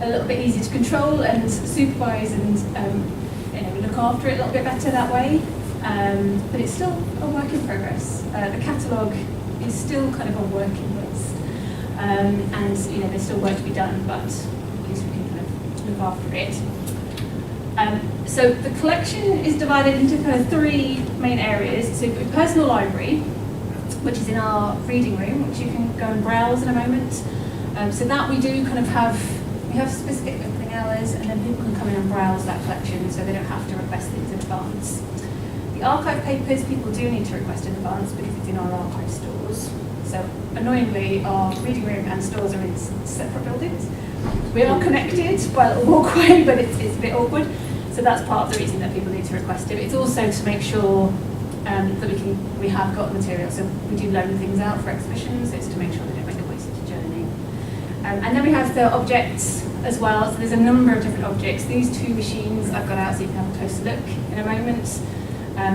a little bit easier to control and supervise and look after it a little bit better that way. But it's still a work in progress. The catalogue is still kind of a working list, and there's still work to be done, but at least we can kind of look after it. So the collection is divided into kind of three main areas. So a personal library, which is in our reading room, which you can go and browse in a moment. So that we do kind of we have specific opening hours, and then people can come in and browse that collection, so they don't have to request things in advance. The archive papers people do need to request in advance because it's in our archive stores. So annoyingly, our reading room and stores are in separate buildings. We are connected by a little walkway, but it's a bit awkward. So that's part of the reason that people need to request it. It's also to make sure that we have got the material. So we do loan things out for exhibitions. So it's to make sure they don't make a wasted journey. And then we have the objects as well. So there's a number of different objects. These two machines I've got out so you can have a closer look in a moment.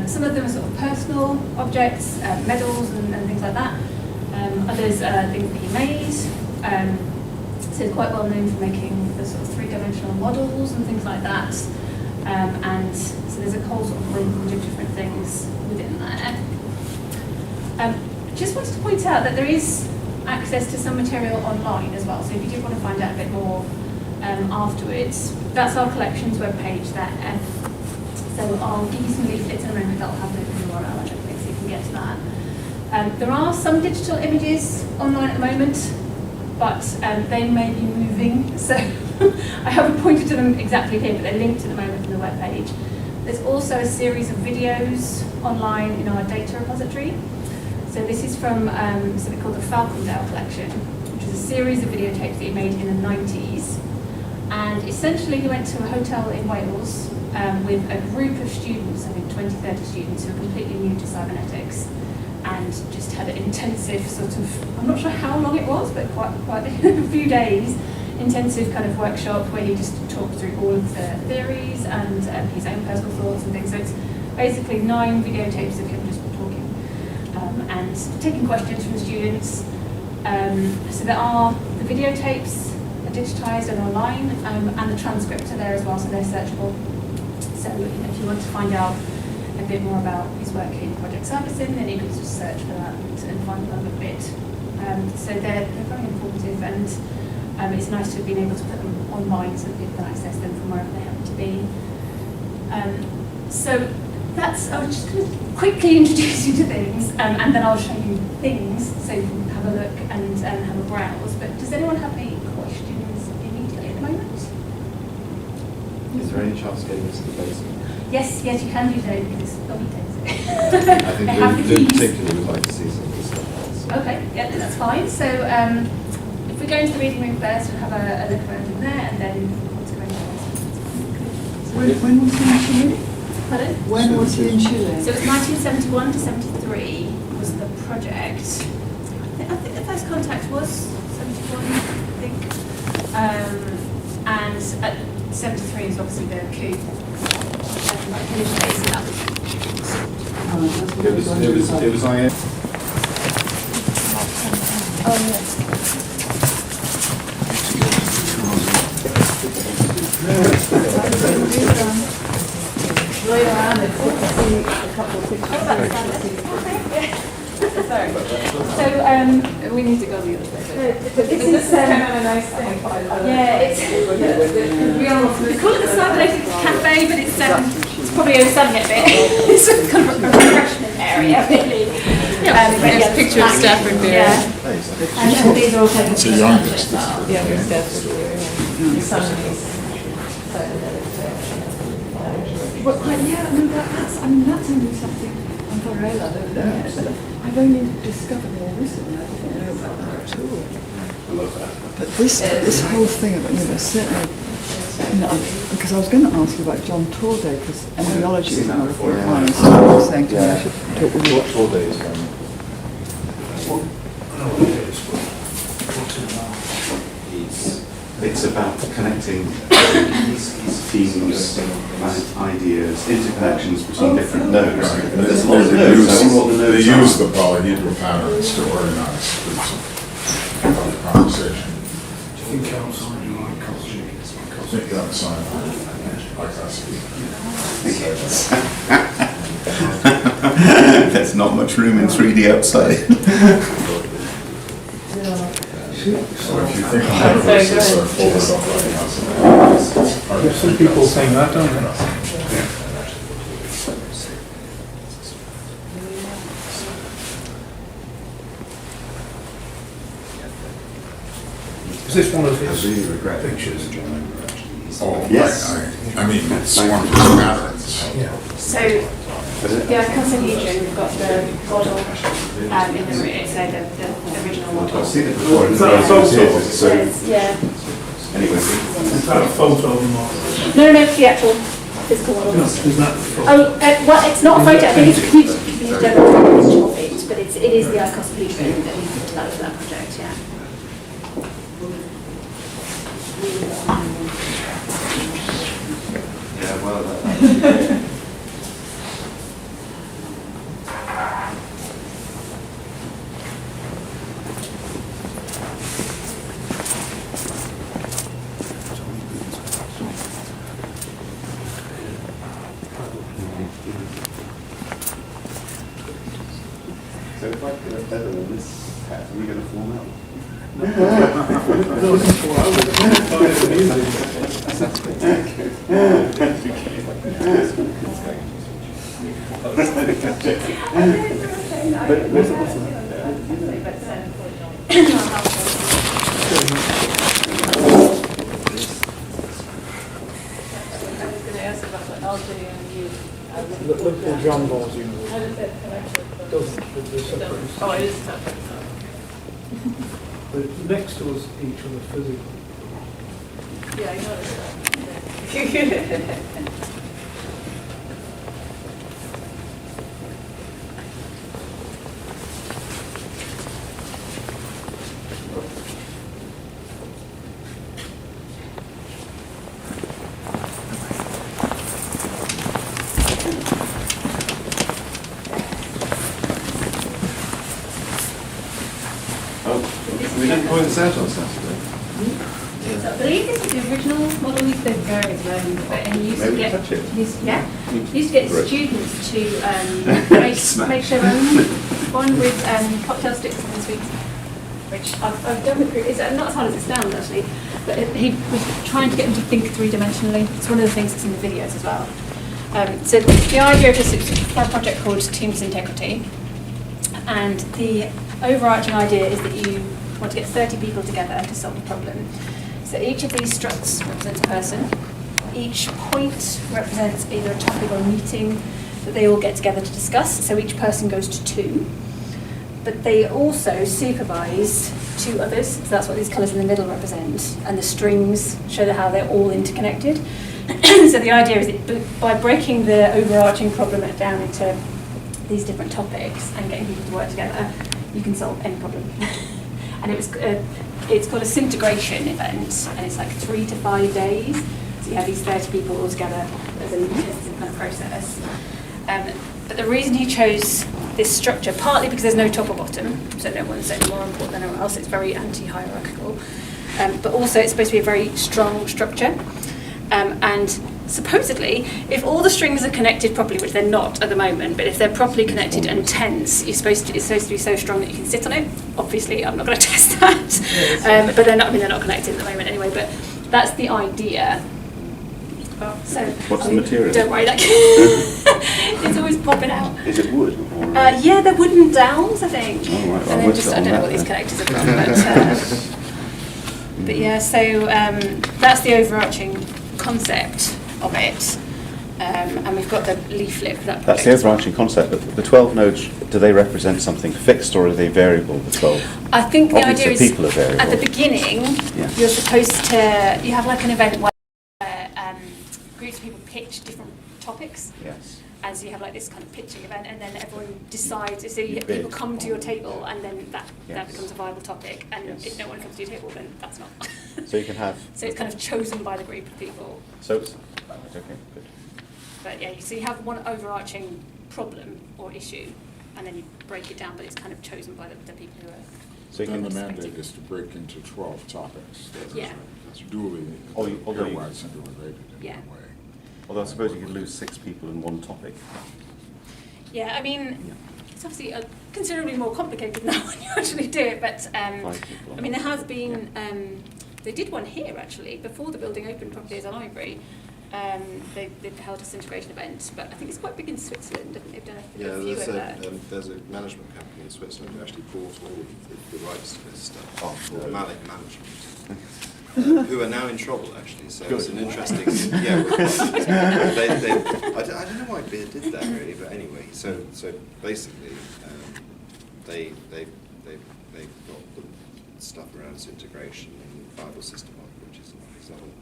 Some of them are sort of personal objects, medals and things like that. Others are things that he made. So he's quite well known for making the sort of three-dimensional models and things like that. And so there's a whole sort of range of different things within there. Just wanted to point out that there is access to some material online as well. So if you do want to find out a bit more afterwards, that's our collections webpage there. So I'll give you some leaflets in a moment that'll have the URL and everything so you can get to that. There are some digital images online at the moment, but they may be moving. So I haven't pointed to them exactly here, but they're linked at the moment in the webpage. There's also a series of videos online in our data repository. So this is from something called the Falcondale Collection, which is a series of videotapes that he made in the 90s. And essentially he went to a hotel in Wales with a group of students, I think 20, 30 students who are completely new to cybernetics, and just had an intensive sort of, I'm not sure how long it was, but quite a few days, intensive kind of workshop where he just talked through all of the theories and his own personal thoughts and things. So it's basically 9 videotapes of him just talking and taking questions from the students. So there are the videotapes are digitised and online, and the transcripts are there as well, so they're searchable. So if you want to find out a bit more about his work in Project Servicing, then you can just search for that and find a little bit. So they're very informative, and it's nice to have been able to put them online so that people can access them from wherever they happen to be. So that's, I was just going to quickly introduce you to things, and then I'll show you things so you can have a look and have a browse. But does anyone have any questions immediately at the moment? Is there any chance of getting into the basement? Yes, you can do that because it's lobby days. I think Luke particularly would like to see some of this stuff. Okay, yeah, that's fine. So if we go into the reading room first and have a look around in there, and then want to go into the basement. When was he in Chile? Pardon? When was he in Chile? So it was 1971 to 73 was the project. I think the first contact was 71, I think. And at 73 is obviously the coup. It was IN. Oh, yes. Sorry. So we need to go the other way. but this is kind of a nice thing. yeah, it's we call it the Cybernetics Cafe, but it's probably overselling it a bit. It's kind of a refreshment area, really. There's a picture of Stafford there. Yeah. And these are all taken. It's a youngest. Younger Stafford there. Some of these. Well, yeah, that's only something on Varela over there. But I've only discovered more recently. I didn't know about that at all. But this whole thing about, certainly, because I was going to ask you about John Torday, because embryology is another thing of mine, so I was saying to me I should talk with you. What Torday is from? It's about connecting themes, ideas, interconnections between different nodes. There's a lot of nodes. I wonder what the They nodes use are. the polyhedral patterns to organize the conversation. Do you think outside you like culture? think you outside. Like that. There's not much room in 3D outside. So if you think about it, it's sort of folded up like that. There's some people saying that, don't they? Is this one of his pictures? Oh, Yes. right, I mean, it's one of his patterns. Yeah. So, the icosahedron, we've got the model in the rear, so the original model. I've seen it before. Is that a photo? So, Yeah. anyway. Is that a photo of the model? No, it's the actual physical model. No, is that the photo? Oh, well, it's not a photo, I think it's a demonstration of it, but it is the icosahedron that we developed for that project, yeah. Yeah, well, so if I get a feather in this hat, are we going to form out? Look at John Ball's universe. Doesn't, there's separate. Oh, it is separate. But next to us, each other physically. Yeah, I noticed that. Oh, we didn't point this out on Saturday. So I believe this is the original model. He's been very learning, but he used to Maybe get touch it. he used to get Great. students to Smash. make their own one with cocktail sticks and sweets, which I've done with group. It's not as hard as it sounds actually, but he was trying to get them to think three-dimensionally. It's one of the things that's in the videos as well. So the idea of this is for a project called Teams Integrity, and the overarching idea is that you want to get 30 people together to solve a problem. So each of these struts represents a person. Each point represents either a topic or a meeting that they all get together to discuss. So each person goes to 2. But they also supervise 2 others. So that's what these colours in the middle represent. And the strings show how they're all interconnected. So the idea is that by breaking the overarching problem down into these different topics and getting people to work together, you can solve any problem. And it's called a syntegration event, and it's like 3 to 5 days. So you have these 30 people all together as an intensive kind of process. But the reason he chose this structure, partly because there's no top or bottom, so no one's any more important than anyone else. It's very anti-hierarchical, but also it's supposed to be a very strong structure. And supposedly, if all the strings are connected properly, which they're not at the moment, but if they're properly connected and tense, it's supposed to be so strong that you can sit on it. Obviously, I'm not going to test that, but they're not connected at the moment anyway. But that's the idea. So What's the material? Don't worry, it's always popping out. Is it wood? Or Yeah, they're wooden dowels, I think. Oh, right, well, And then we'll just sit I on don't know that what these then. connectors are from, but yeah. So that's the overarching concept of it, and we've got the leaflet for that project. That's the overarching concept, but the 12 nodes, do they represent something fixed or are they variable, the 12? I think the Obviously, idea is people are variable. at the beginning, Yeah. you're supposed to, you have like an event where groups of people pitch different topics. Yes. As you have like this kind of pitching event, and then everyone decides. So You people bid. come to your table, and then that Yes. becomes a viable topic. And Yes. if no one comes to your table, then that's not. So you can have... So it's kind of chosen by the group of people. So it's... Okay, good. But yeah, so you have one overarching problem or issue, and then you break it down, but it's kind of chosen by the people who are. So you Then can... the mandate is to break into 12 topics. Yeah. It's doing Although you- earwax and doing related in Yeah. one way. Although I suppose you could lose 6 people in one topic. Yeah, I mean, it's obviously considerably more complicated now when you actually do it, but 5 people. I mean, there has been, they did one here actually, before the building opened properly as a library. They held a disintegration event, but I think it's quite big in Switzerland. I think they've done a few over there. There's a management company in Switzerland who actually bought all of the rights to this stuff, called no. Malik Management, who are now in trouble actually. So it's Good. an interesting. Yeah, I don't know why Beer did that really, but anyway. So basically, they've got the stuff around disintegration and viable system of which is another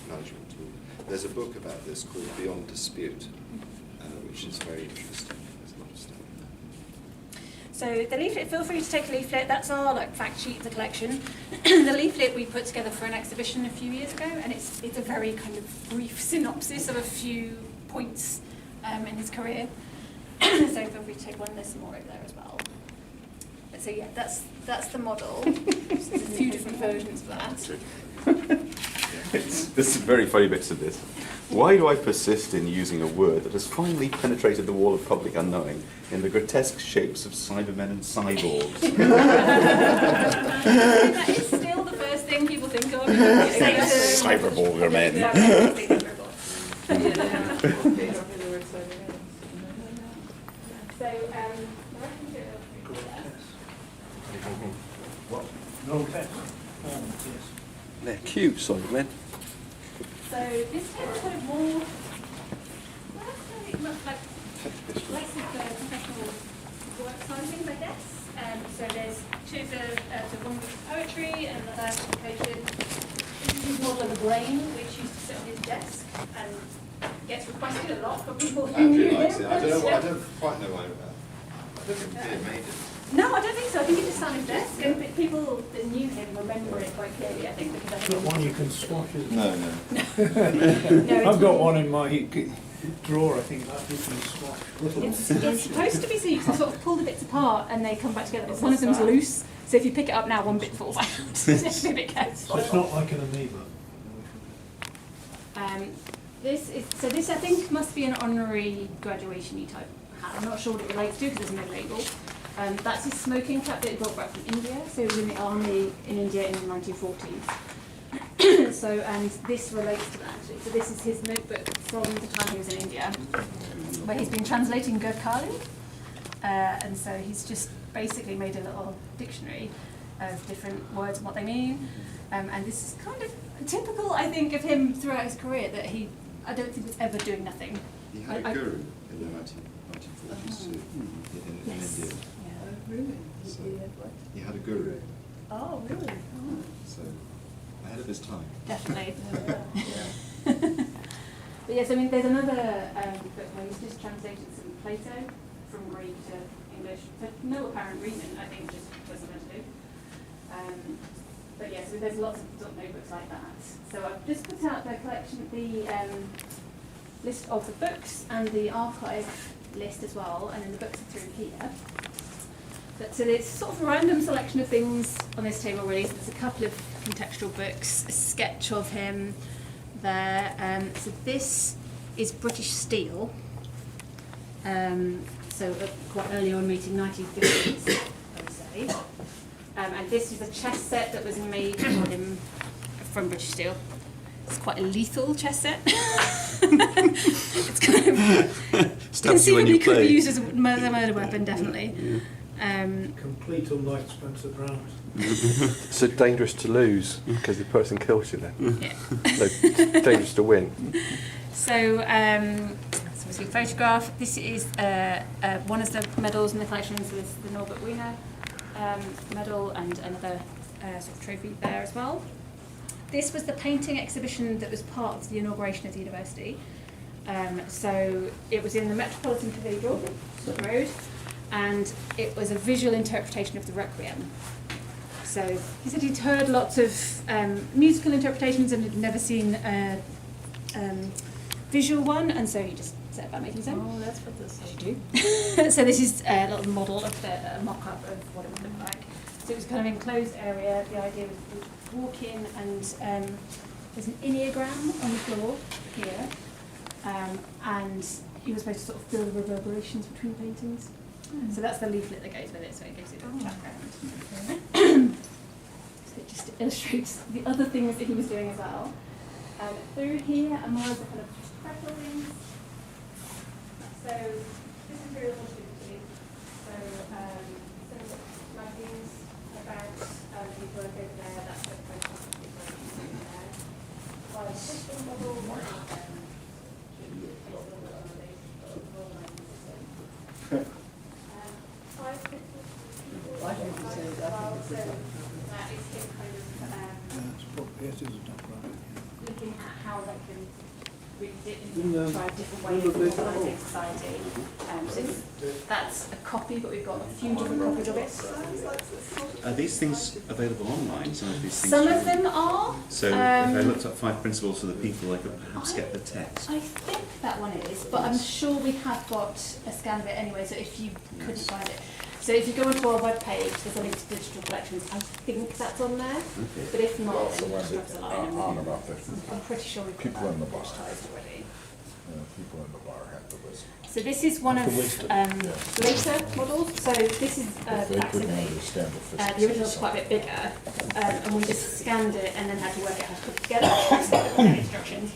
management tool. There's a book about this called Beyond Dispute, which is very interesting. There's a lot of stuff in there. So the leaflet, feel free to take a leaflet. That's our fact sheet of the collection. The leaflet we put together for an exhibition a few years ago, and it's a very kind of brief synopsis of a few points in his career. So feel free to take one. There's some more over there as well. But so yeah, that's the model. There's a few different versions of that. There's some very funny bits of this. Why do I persist in using a word that has finally penetrated the wall of public unknowing in the grotesque shapes of Cybermen and cyborgs? That is still the first thing people think of. Cyberborger men. So, the rest material. No test. Yes. They're cute, Cybermen. So this is kind of more, well, that's very much like less of the professional work side of things, I guess. So there's two so one with poetry and another publication. This is his model of the brain, which used to sit on his desk and gets requested a lot from people who Andrew knew likes him. it. I don't quite know why. I don't think Beer made it. No, I don't think so. I think it just sat on his desk, and people that knew him remember it quite clearly. I think because I Got think one you can squash it. No. no, I've got one in my drawer, I think, that you can squash. Little. It's supposed to be so you can sort of pull the bits apart and they come back together. But one of them's loose, so if you pick it up now, one bit falls out. So you have to be a bit careful. So it's not like an amoeba. This I think must be an honorary graduation-y type hat. I'm not sure what it relates to because there's no label. That's his smoking cap that he brought back from India. So he was in the army in India in the 1940s. So, and this relates to that actually. So this is his notebook from the time he was in India, where he's been translating Gurkhali. And so he's just basically made a little dictionary of different words and what they mean. And this is kind of typical, I think, of him throughout his career, that I don't think was ever doing nothing. He had a guru in the 1940s too, in Yes. India. Oh, really? So- He had what? He had a guru, Oh, really? Oh. so ahead of his time. Definitely. Yeah. But yes, I mean, there's another book where he's just translated some Plato from Greek to English for no apparent reason, I think, just for someone to do. But yes, there's lots of notebooks like that. So I've just put out the collection, the list of the books and the archive list as well, and then the books are through here. But so there's sort of a random selection of things on this table really. So there's a couple of contextual books, a sketch of him there. So this is British Steel. So quite early on, meeting 1950s, I would say. And this is a chess set that was made for him from British Steel. It's quite a lethal chess set. It's kind of conceivably could be used as a murder weapon, definitely. Complete unlike Spencer Brown. So dangerous to lose because the person kills you then. Yeah. So dangerous to win. So, it's obviously a photograph. This is one of the medals in the collection. So this is the Norbert Wiener medal and another sort of trophy there as well. This was the painting exhibition that was part of the inauguration of the university. So it was in the Metropolitan Cathedral, Sutton Road, and it was a visual interpretation of the Requiem. So he said he'd heard lots of musical interpretations and had never seen a visual one, and so he just set about making his own. Oh, that's what this is. Do. So this is a little model of the mock-up of what it would look like. So it was kind of enclosed area. The idea was to walk in and there's an Enneagram on the floor here, and you were supposed to sort of feel the reverberations between paintings. So that's the leaflet that goes with it, so it gives you the background. So it just illustrates the other things that he was doing as well. Through here are more of the kind of buildings. So this is very positivity. So some writings about people over there, that's the fantastic people there. By system model, I think it's so that is him kind of It's probably, it is a typewriter. looking at how they can read it and try different ways of organising society. So that's a copy, but we've got a few different copies of it. Are these things available online? Some of these things. Some of them are. So if I looked up 5 principles for the people, I could perhaps get the text. I think that one is, but I'm sure we have got a scan of it anyway, so if you couldn't find it. So if you go onto our webpage, there's a link to digital collections. I think that's on there, but if not, Also, then you when just they drop us a line on and about the I'm pretty sure we've got people that in the bar. digitized already. people in the bar have to listen. So this is one of later models. So this is If they back to couldn't the understand the the physics. original's quite a bit bigger, and we just scanned it and then had to work out how to put it together. So instructions.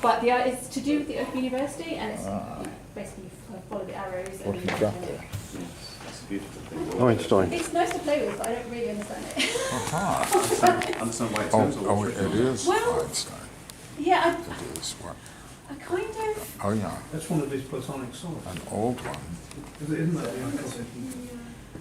But it's to do with the Open University, and it's basically you follow the arrows. What have you got there? That's a beautiful thing. Einstein. It's nice to play with, but I don't really understand it. Aha. Understand why it turns Oh, it is Well- Einstein. Yeah, It is what? I kind of. Oh, yeah, That's one of his platonic swords. an old one. Isn't that the Einstein?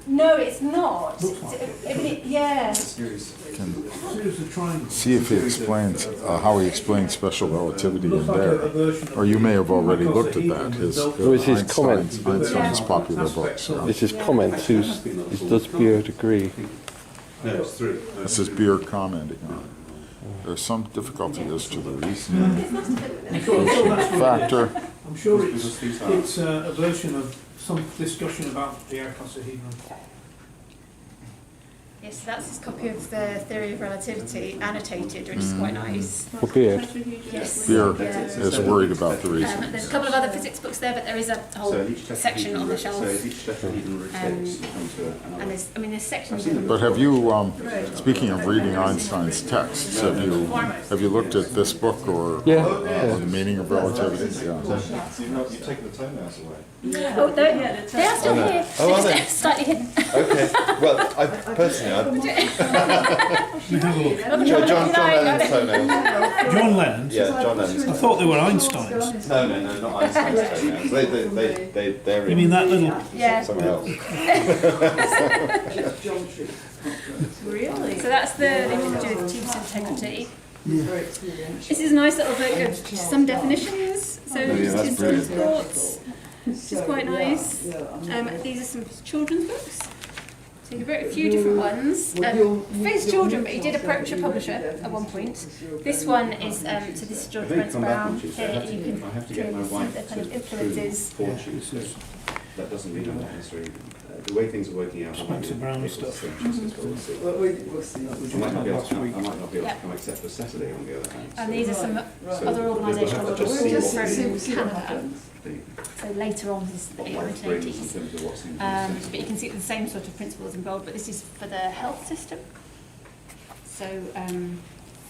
No, it's not. Looks like it. Yeah. Series. Can Here's the triangle. see if he explains, how he explains special relativity in Looks like a there. version of Or you may have the already icosahedron looked at that, his built It was his comments. Einstein's popular books. It's his comments. Does Beard agree? No, it's 3. This is Beer commenting on it. There's some difficulty as to the reasoning factor. I'm sure it's a version of some discussion about the icosahedron. Yes, that's his copy of the theory of relativity, annotated, which is quite nice. For Beard. Yes. Beer Yeah. is worried about the reasoning. There's a couple of other physics books there, but there is a whole So each section on the shelf. So as each tetrahedron rotates, you come to And another. there's sections. But have you, speaking of reading Einstein's texts, have you looked at this book or Yeah. The Meaning of Relativity? Yeah. You've taken the toenails away. Oh, they are still here. Oh, are They're they? just slightly hidden. Okay. Well, I personally, Let me have a look. John Lennon's toenails. John Lennon's? Yeah, John Lennon's. I thought they were Einstein's. No, not Einstein's toenails. They're You mean that little? Yeah. somewhere else. Really? So that's the thing to do with tubes integrity. This is a nice little book of some definitions. So yeah, that's just brilliant. sports, which is quite nice. These are some children's books. So he wrote a few different ones for his children, but he did approach a publisher at one point. This one is, so this is George If they Brents come back Brown. on Tuesday, Here you I have to can get my see wife the kind of to influences. Portuguese. That doesn't mean I'm not necessarily, the way things are working out, I might Spencer Brown be stuff. We'll see. I might not be able to come except for Saturday on the other hand. And these are some So other organisational we'll have to just models see what from Canada. happens. So later on is the what life brings in 80s. terms of what's in But you can see the same sort of principles involved, but this is for the health system. So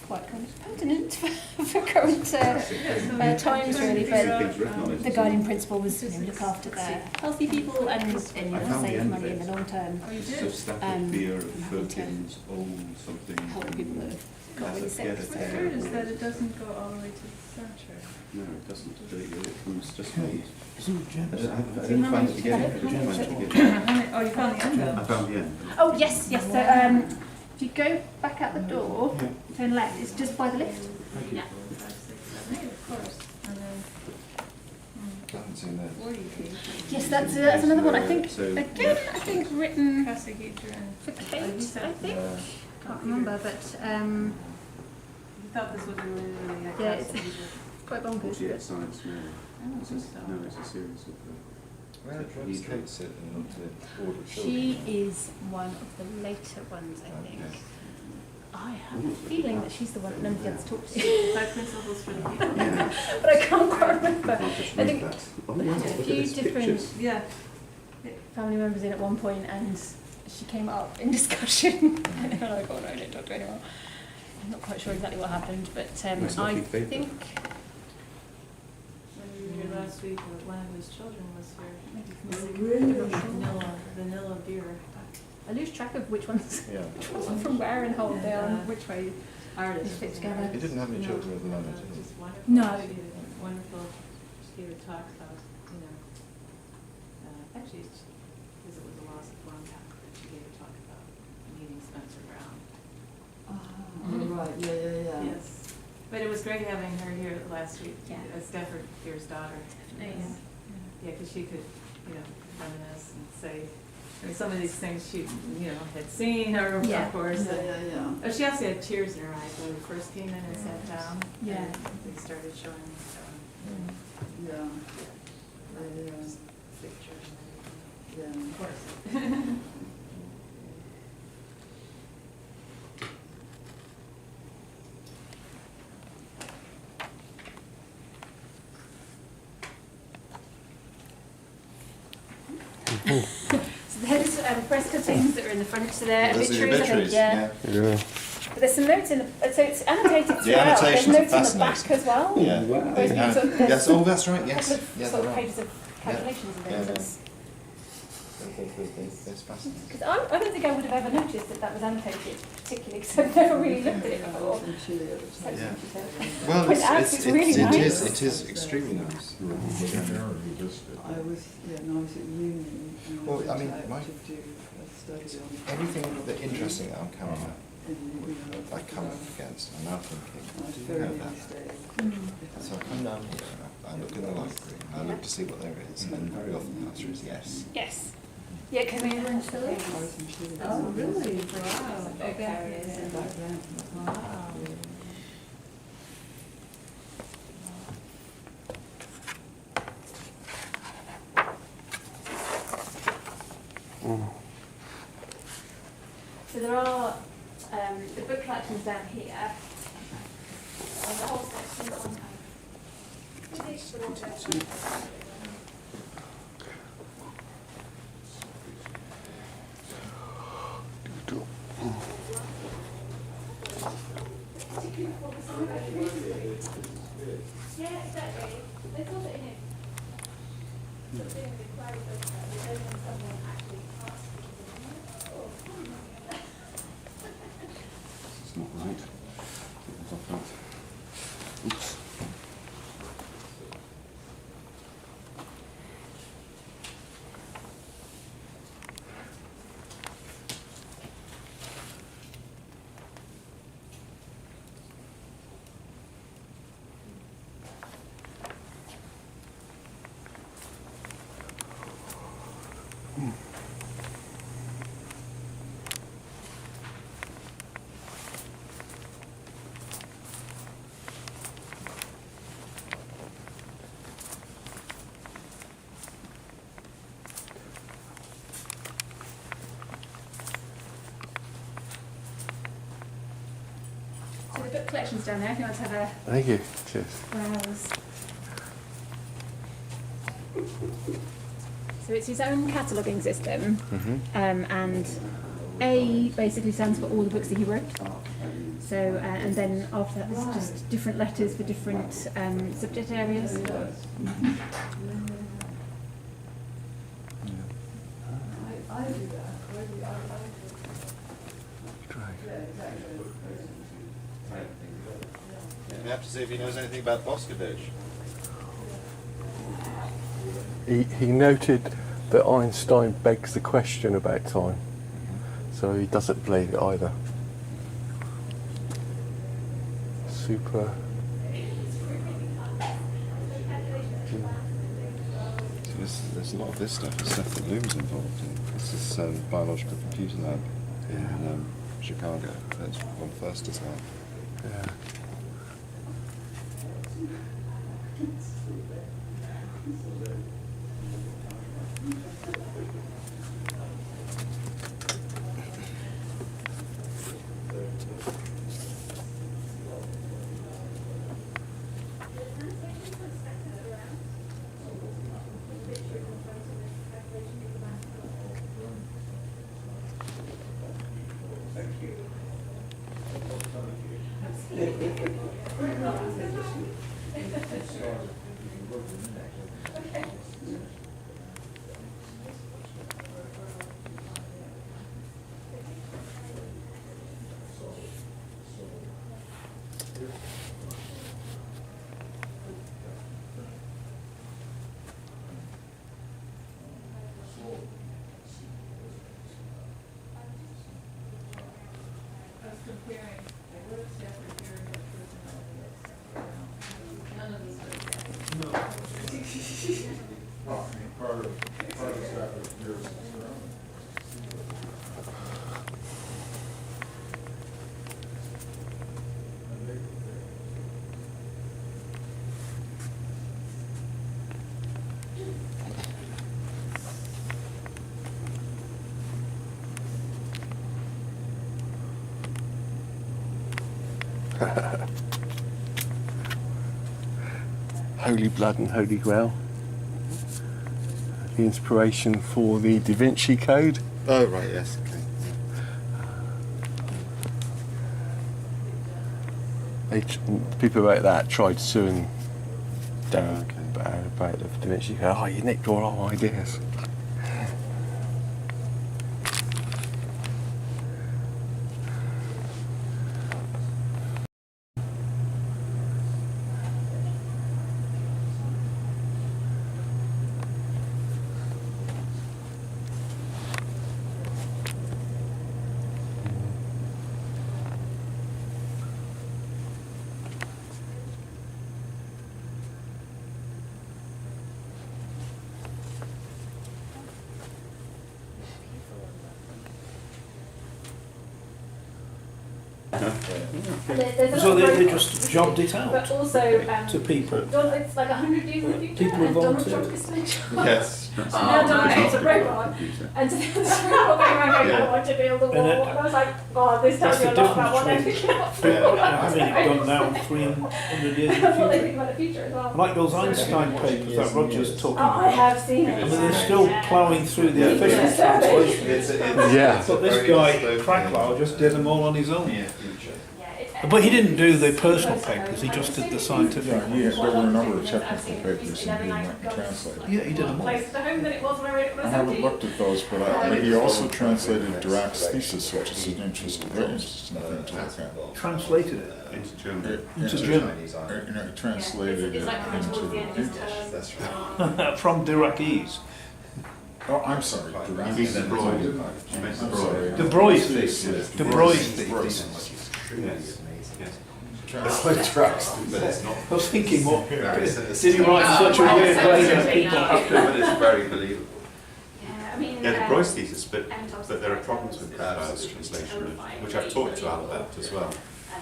quite kind of pertinent for current times really. But the guiding principle was look after the healthy people and save money in the long term. Substatic fear of Perkins, something. Help people that have got really sick. What's Weird is that it doesn't go all the way to the centre. No, it doesn't. It comes just from. Isn't it I James? didn't find it again. I didn't find it again. Oh, you found the end. I found the end. Oh yes, yes. So if you go back out the door, turn left. It's just by the lift. Yeah. Of course. And then I haven't seen those. 40 Yes, that's another one. I think So- again, I think written Casagedron. for Kate. I think. Can't remember, but You thought this was a really yeah, it's quite bonkers. 48 But sides, no. I don't think so. No, it's a series of. Where does Kate sit in the order of children? She is one of the later ones, I think. Okay. I have a feeling that she's the one that nobody gets to talk to. Five principles for the people. But I can't quite remember. I think Oh, they wow, had a look at few this different pictures. Yeah. family members in at one point, and she came up in discussion. And they were like, oh no, I don't talk to anyone. I'm not quite sure exactly what happened, but Nice I lovely paper. think When we were here last week, one of his children was here. Really? Vanilla beer. I lose track of which ones Yeah. are from where and how old they are and which way. Artist. Fit together. He didn't have any children at the moment, did he? Just wonderful. No. She did a wonderful, she gave a talk about, actually, because it was a loss of one talk, but she gave a talk about meeting Spencer Brown. Right, yeah. Yes. But it was great having her here last week. Yeah. As Stafford Beer's daughter. Nice. Yeah, because she could, reminisce and say, some of these things she, had seen, or Yeah. of course. Yeah. Oh, she also had tears in her eyes when we first came in and sat down. Yeah. And they started showing Yeah. pictures and Yeah. everything. Of course. So there's breast cuttings that are in the front. So they're Those are your obituaries, I think, obituaries, yeah. Yeah. But there's some notes in the, so it's annotated throughout. There's annotations are notes in the back fascinating. as well. Yeah. Whereas Yeah. sort of- there's Yes, oh, that's right, a yes. couple of Yeah, sort they're of right. pages of calculations and Yeah. things. It's fascinating. Because I don't think I would have ever noticed that was annotated particularly, because I've never really looked at it I before. was in Chile at the So time. it's Yeah. interesting. Well, Point out, it's really nice. it is extremely nice. I was, and I was at uni. And Well, I went mean, out my- to do a study on Everything that interesting that I'm coming up, in, I come up against, I'm now thinking, I was do you very know that? nice day. So I come down here, and I look in the library, and I look to see what there is, and very often the answer is yes. Yes. Yeah, because we were in Chile. I was in Chile. Oh, really? Wow. Okay. Okay. Back then. Wow. So there are the book collections down here. And the whole section on yeah, exactly. There's also in it. Something with the query of someone actually asked. It's not right. It's not right. Oops. So the book collection's down there if you want to have a Thank you. Cheers. browse. So it's his own cataloguing system, and A basically stands for all the books that he wrote. So, and then after that, there's just different letters for different subject areas. I do that. We have to see if he knows anything about Boscovich. He noted that Einstein begs the question about time, so he doesn't believe it either. Super. So there's a lot of this stuff, the stuff that Loom's involved in. This is biological computer lab in Chicago. That's one first as well. Yeah. Well, I mean, part of staff of years around. Holy Blood and Holy Grail. The inspiration for the Da Vinci Code. Oh, right, yes, okay. People about that tried suing down Okay. about the Da Vinci Code. Oh, you nicked all our ideas. So they just jobbed it out But also, to people. it's like 100 years in the future, People and Donald volunteered. Trump is still in charge. Yes. And now Donald Trump's a robot, and to this robot going around going, I want to build a wall, and I was like, God, this tells That's you a the lot about what they difference think about Having it done now 300 years in what they the think future. about the future as well. Like those Einstein papers that Roger's talking Oh, I about. have seen it. I mean, they're still ploughing through the official Yeah. translation. Yeah. But this guy, Cracklow, just did them all on his own. Yeah, future. But he didn't do the personal papers, he just did the scientific. Yeah, there were a number of technical papers and he went and translated. Yeah, he did them all. Closer to home than it was when I wrote it when I I was haven't 17. looked at those, but he also translated Dirac's thesis, which is an interesting, very interesting thing to look at. Translated it Into German. into German You know, he translated it It's like coming towards the end of his into term. That's right. from Diracese. Oh, I'm sorry, Dirac. You mean the Broad. I'm You meant the sorry. Broad. De Broy's thesis. De Broy's Broy's. thesis. Yes. Yes. That's like tracks, but it's not. I was thinking, what did It's he write in such a weird way that people have to? But it's very believable. Yeah, I mean, Yeah, the Broy's thesis, but Thompson's there are problems with Absolutely. translation, which I've talked to Al about as well.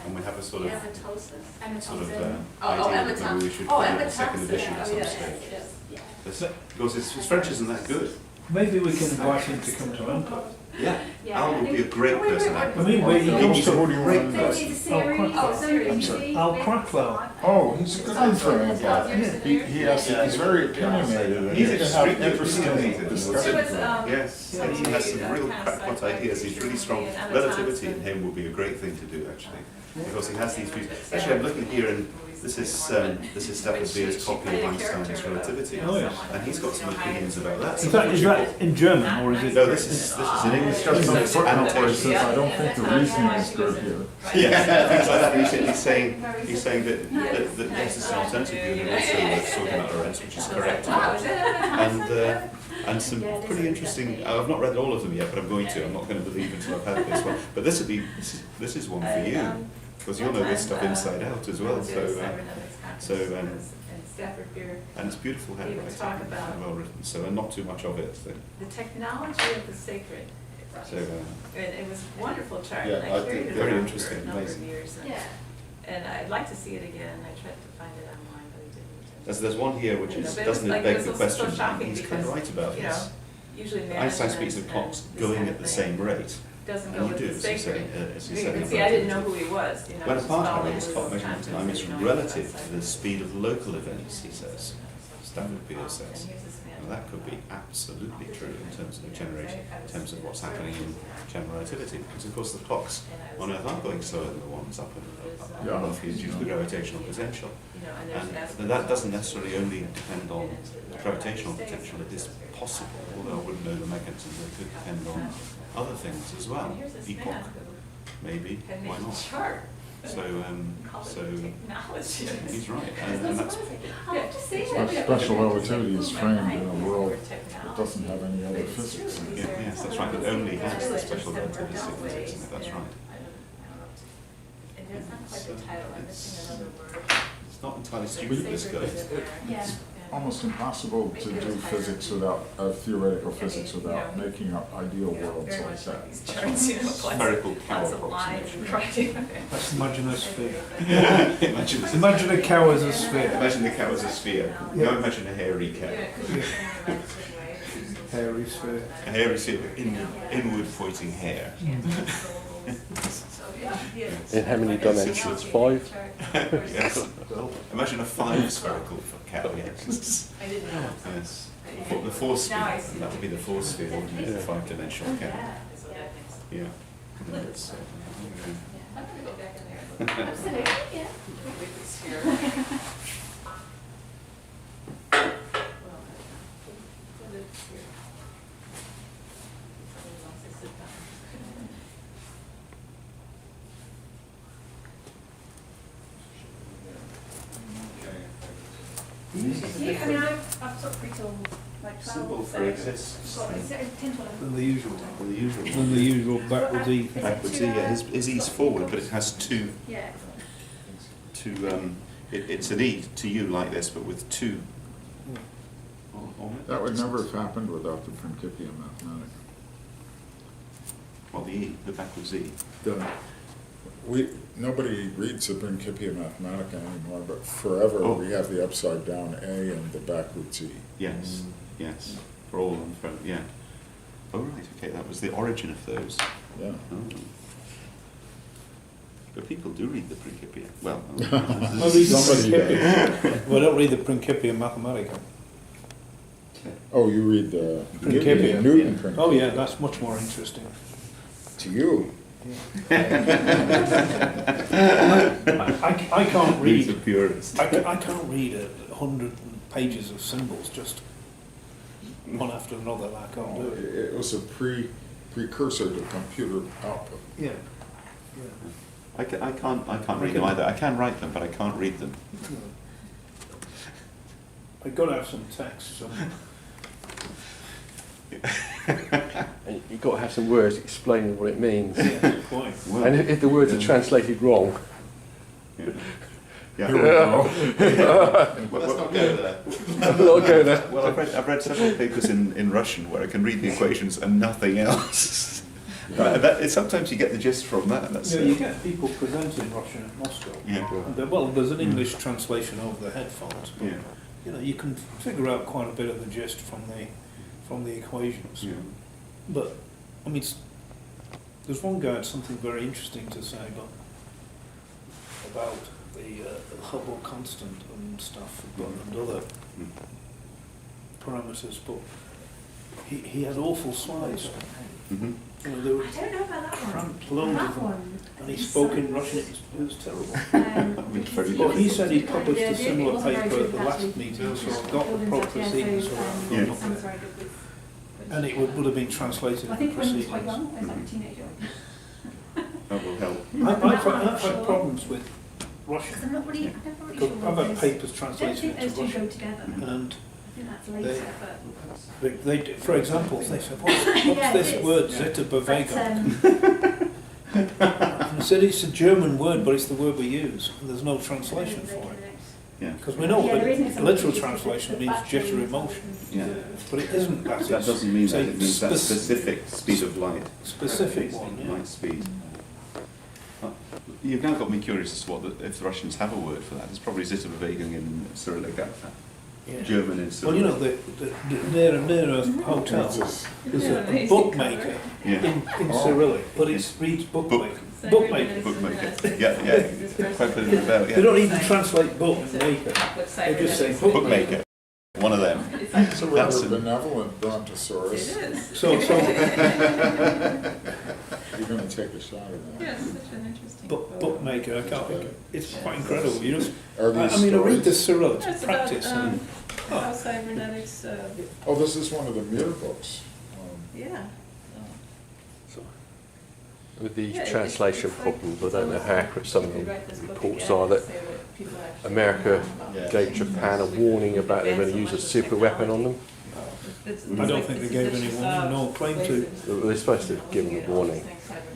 And we have a sort of Emma Thompson. sort of Emma idea that maybe we should Thompson. do a second edition at some stage. Because his French isn't that good. Maybe we can invite him to come to ANPA. Yeah, Al would be a great person. I mean, where he goes What do to you great want? There's Oh, a series. Cracklow. I'm sorry. Al Cracklow. Oh, he's a good one for him. He has, he's very opinionated and He's he can have extremely interesting opinionated. discussions. Yes, and he has some real crackpot ideas. He's really strong. Relativity in him would be a great thing to do, actually, because he has these views. Actually, I'm looking here, and this is Stafford Beer's copy of Einstein's relativity, Oh, yes. and he's got some opinions about that. Is that in German or is it? No, this is in English. He's got some It's footnote where he says, annotation. I don't think the reasoning is good here. Yeah, things like that. He's saying that yes, it's an alternative view, and also it's talking about Lorentz, which is correct. And some pretty interesting. I've not read all of them yet, but I'm going to. I'm not going to believe until I've had this one. But this is one for you, because you'll know this stuff inside out as well. And it's beautiful handwriting, talk about- and well written. So and not too much of it. The technology of the sacred. So It was a wonderful chart, Yeah, and I I carried think it very around interesting, for a number of amazing. years. And I'd like to see it again. I tried to find it online, but I didn't. there's one here which You know, is but it was doesn't like- it beg it the was so question? shocking He's kind of because, right about you know, this. Usually Einstein speaks of clocks going at the same rate. Doesn't And go you with do, the as you say, sacred. as you say. See, I didn't know who he was, you know. When just apart, following however, his his clock measurement times time is and, you know, relative to outside. the speed of local events, he says. Stafford Beer says. And that could be absolutely true in terms of generation, in terms of what's happening in general relativity, because of course the clocks on Earth are going slower than the ones up and above here due to the gravitational potential. And that doesn't necessarily only depend on gravitational potential. It is possible, although I wouldn't know the mechanisms, it could depend on other things as well. Epoch, maybe, why not? So he's right, and that's Special relativity is framed in a world that doesn't have any other physics in it. yes, that's right. It only has the special relativity physics in it. That's right. It's not entirely stupid, this guy. Yeah. Almost impossible to do physics without, theoretical physics without making up ideal worlds like that. Spherical cow approximation. Let's imagine a sphere. Imagine Imagine a cow as a sphere. Imagine the cow as a sphere. No, imagine a hairy cow. Hairy sphere. A hairy sphere with inward pointing hair. In how many dimensions? 5? Yes. Imagine a 5 spherical cow, yes. Yes. The force sphere, that would be the force sphere, wouldn't it? The 5-dimensional cow. Yeah. That's, Absolutely, yeah. I mean, I've sort of free till like 12. Simple so for exists. Well, it's 10 to 11. Than the usual. The usual. Than the usual backwards E thing. Backwards E, yeah. His E's forward, but it has two. Yeah. It's an E to you like this, but with two. That would never have happened without the Principia Mathematica. Well, the E, the backwards E. Nobody reads the Principia Mathematica anymore, but forever we have the upside down A and the backwards E. Yes, yes. For all and for, yeah. Oh, right, okay, that was the origin of those. Yeah. Oh. But people do read the Principia. Well, Well, read the Somebody Principia. Well, don't read the Principia Mathematica. Oh, you read the Principia. Newton Principia. Oh yeah, that's much more interesting. To you. I can't he's a read. purist. I can't read 100 pages of symbols just one after another. I can't do it. It was a precursor to computer output. Yeah. I can't read them either. I can write them, but I can't read them. I've got to have some text. So. And you've got to have some words explaining what it means. Yeah, quite. Well, And if the words are translated wrong, yeah. Yeah. Here we go. Well, let's not go there. I'm not going there. Well, I've read several papers in Russian where I can read the equations and nothing else. Sometimes you get the gist from that. That's Yeah, you get people presenting Russian at Moscow. Yeah. And well, there's an English translation over the headphones, but Yeah. you know, you can figure out quite a bit of the gist from the equations. Yeah. But I mean, there's one guy had something very interesting to say about the Hubble constant and stuff, and other parameters. But he had awful slides. Mm-hmm. You know, they were I don't know about that one. cramped loads That of them. one. And he spoke in Russian. It was terrible. Because But he said he published Yeah, a it similar wasn't very paper good at the with last actually meeting, so I got the building proper stuff, yeah, proceedings. so, So Yeah. I'm Sounds not very good with- and it would have been translated I in think the when he was quite proceedings. young, he was like a teenager. That will help. I've had problems with Russian. Because I'm not really, I'm never really Because sure I've what had those- papers I don't translated think into those two go Russian. together. And I think that's later, but. they for example, they said, what's Yeah, it this is. word, But, Zitterbewegung? And I said, it's a German word, but it's the word we use, and there's no translation for it. Yeah. Because we know Yeah, there isn't the some literal specific translation means battery jittery and motion, Yeah. but it isn't that. That It's, doesn't mean that. say, It means that specific speed of light. specific one, yeah. Light speed. You've now got me curious as to if the Russians have a word for that. It's probably Zitterbewegung in Cyrillic. Yeah. German in Well, Cyrillic. you know, the near a hotel, there's a bookmaker Yeah. in Cyrillic, but it reads bookmaker. Bookmaker. Bookmaker. Yeah. Quite a bit about, yeah. They don't even translate book and maker, they just say bookmaker. Bookmaker. One of them. It's a rather That's benevolent It brontosaurus. is. So, You're going to take a shot at that. Yeah, it's such an interesting book. bookmaker, I can't think, it's quite incredible, you know. Are I these mean, I read the stories? Cyril Yeah, it's about practice. how cybernetics, Oh, this is one of the Mir books. yeah. With these Yeah, translation it's like- problems, I don't know how accurate some of If you the write this book reports again, are that say that people actually America know about Yeah. it. gave Japan a warning about they were going to use a super weapon on them. I don't think they gave any warning, no claim to. They're supposed to have given a warning.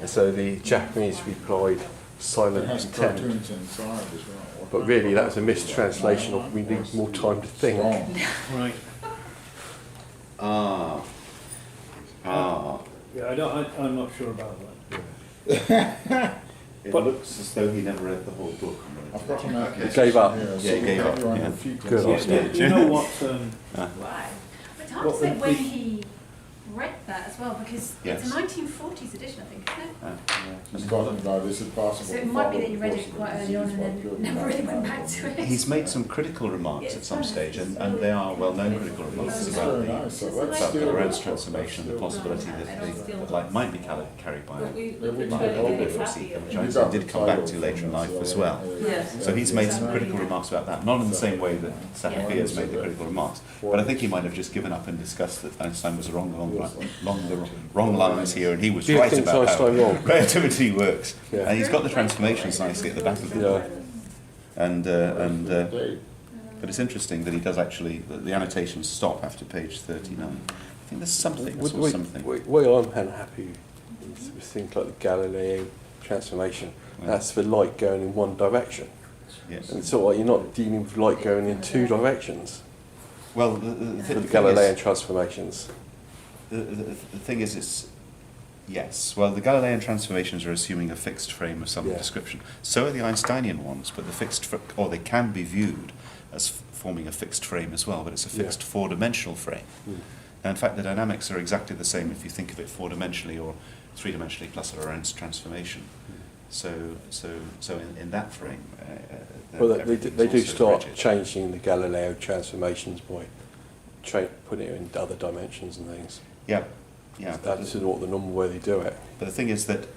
And so the Japanese replied It silent has contempt. cartoons inside as well. But really, that was a mistranslation of we need more time to think. Strong. Right. Ah. Yeah, I'm not sure about that. It But- looks as though he never read the whole book. I've got an application Gave up. here, Yeah, so he we'll gave have up, you on yeah. your feet. Good in a answer. second. Do you know what, Why? It's hard Well, to say the- when he read that as well, because Yes. it's a 1940s edition, I think, isn't it? He's talking about, is it possible? So it to might be follow that you the read course it of quite the early on disease and while then cured never by really went the back to it. He's made some critical remarks at some stage, and they are well-known critical remarks This is about very the nice, so let's about the do Lorentz it. transformation, the possibility that light might be carried by But we Maybe we try can to hold get it. happy of which You it. Einstein got did the come back title to later in life as so, well. Yes. So he's made some critical remarks about that, not in the same way that Sapir has made the critical remarks, but I think he might have just given up and discussed that Einstein was wrong along the wrong lines here, and he was Do you right think about how Einstein wrong? relativity works. Yeah. And he's got the transformations nicely at the back of the book. Yeah. And but it's interesting that he does actually, the annotations stop after page 39. I think there's something, I saw something. Where I'm unhappy is with things like the Galileo transformation. Yeah. That's for light going in one direction. Yes. And it's sort of like you're not dealing with light going in two directions Well, for the Galilean transformations. the thing is, it's yes. Well, the Galilean transformations are assuming a fixed frame of some Yeah. description. So are the Einsteinian ones, but the fixed, or they can be viewed as forming a fixed frame as well. But it's a fixed Yeah. four-dimensional frame. Mm. And in fact, the dynamics are exactly the same if you think of it four-dimensionally or three-dimensionally plus a Lorentz transformation. So in that frame, Well, they everything's do also start rigid. changing the Galileo transformations by putting it in other dimensions and things. Yeah, yeah. That's not the normal way they do it. But the thing is that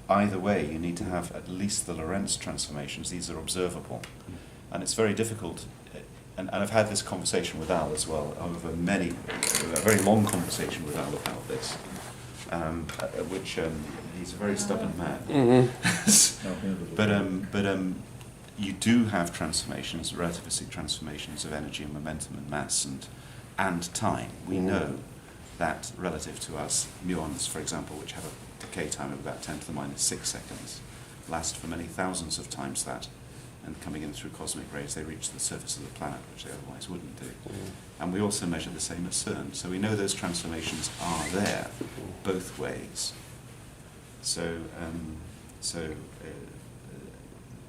either way, you need to have at least the Lorentz transformations. These are observable. And it's very difficult. And I've had this conversation with Al as well, over a very long conversation with Al about this, which he's a very stubborn man. But you do have transformations, relativistic transformations of energy and momentum and mass and time. We know that relative to us, muons, for example, which have a decay time of about 10 to the minus 6 seconds, last for many thousands of times that, and coming in through cosmic rays, they reach the surface of the planet, which they otherwise wouldn't do. And we also measure the same at CERN. So we know those transformations are there, both ways. So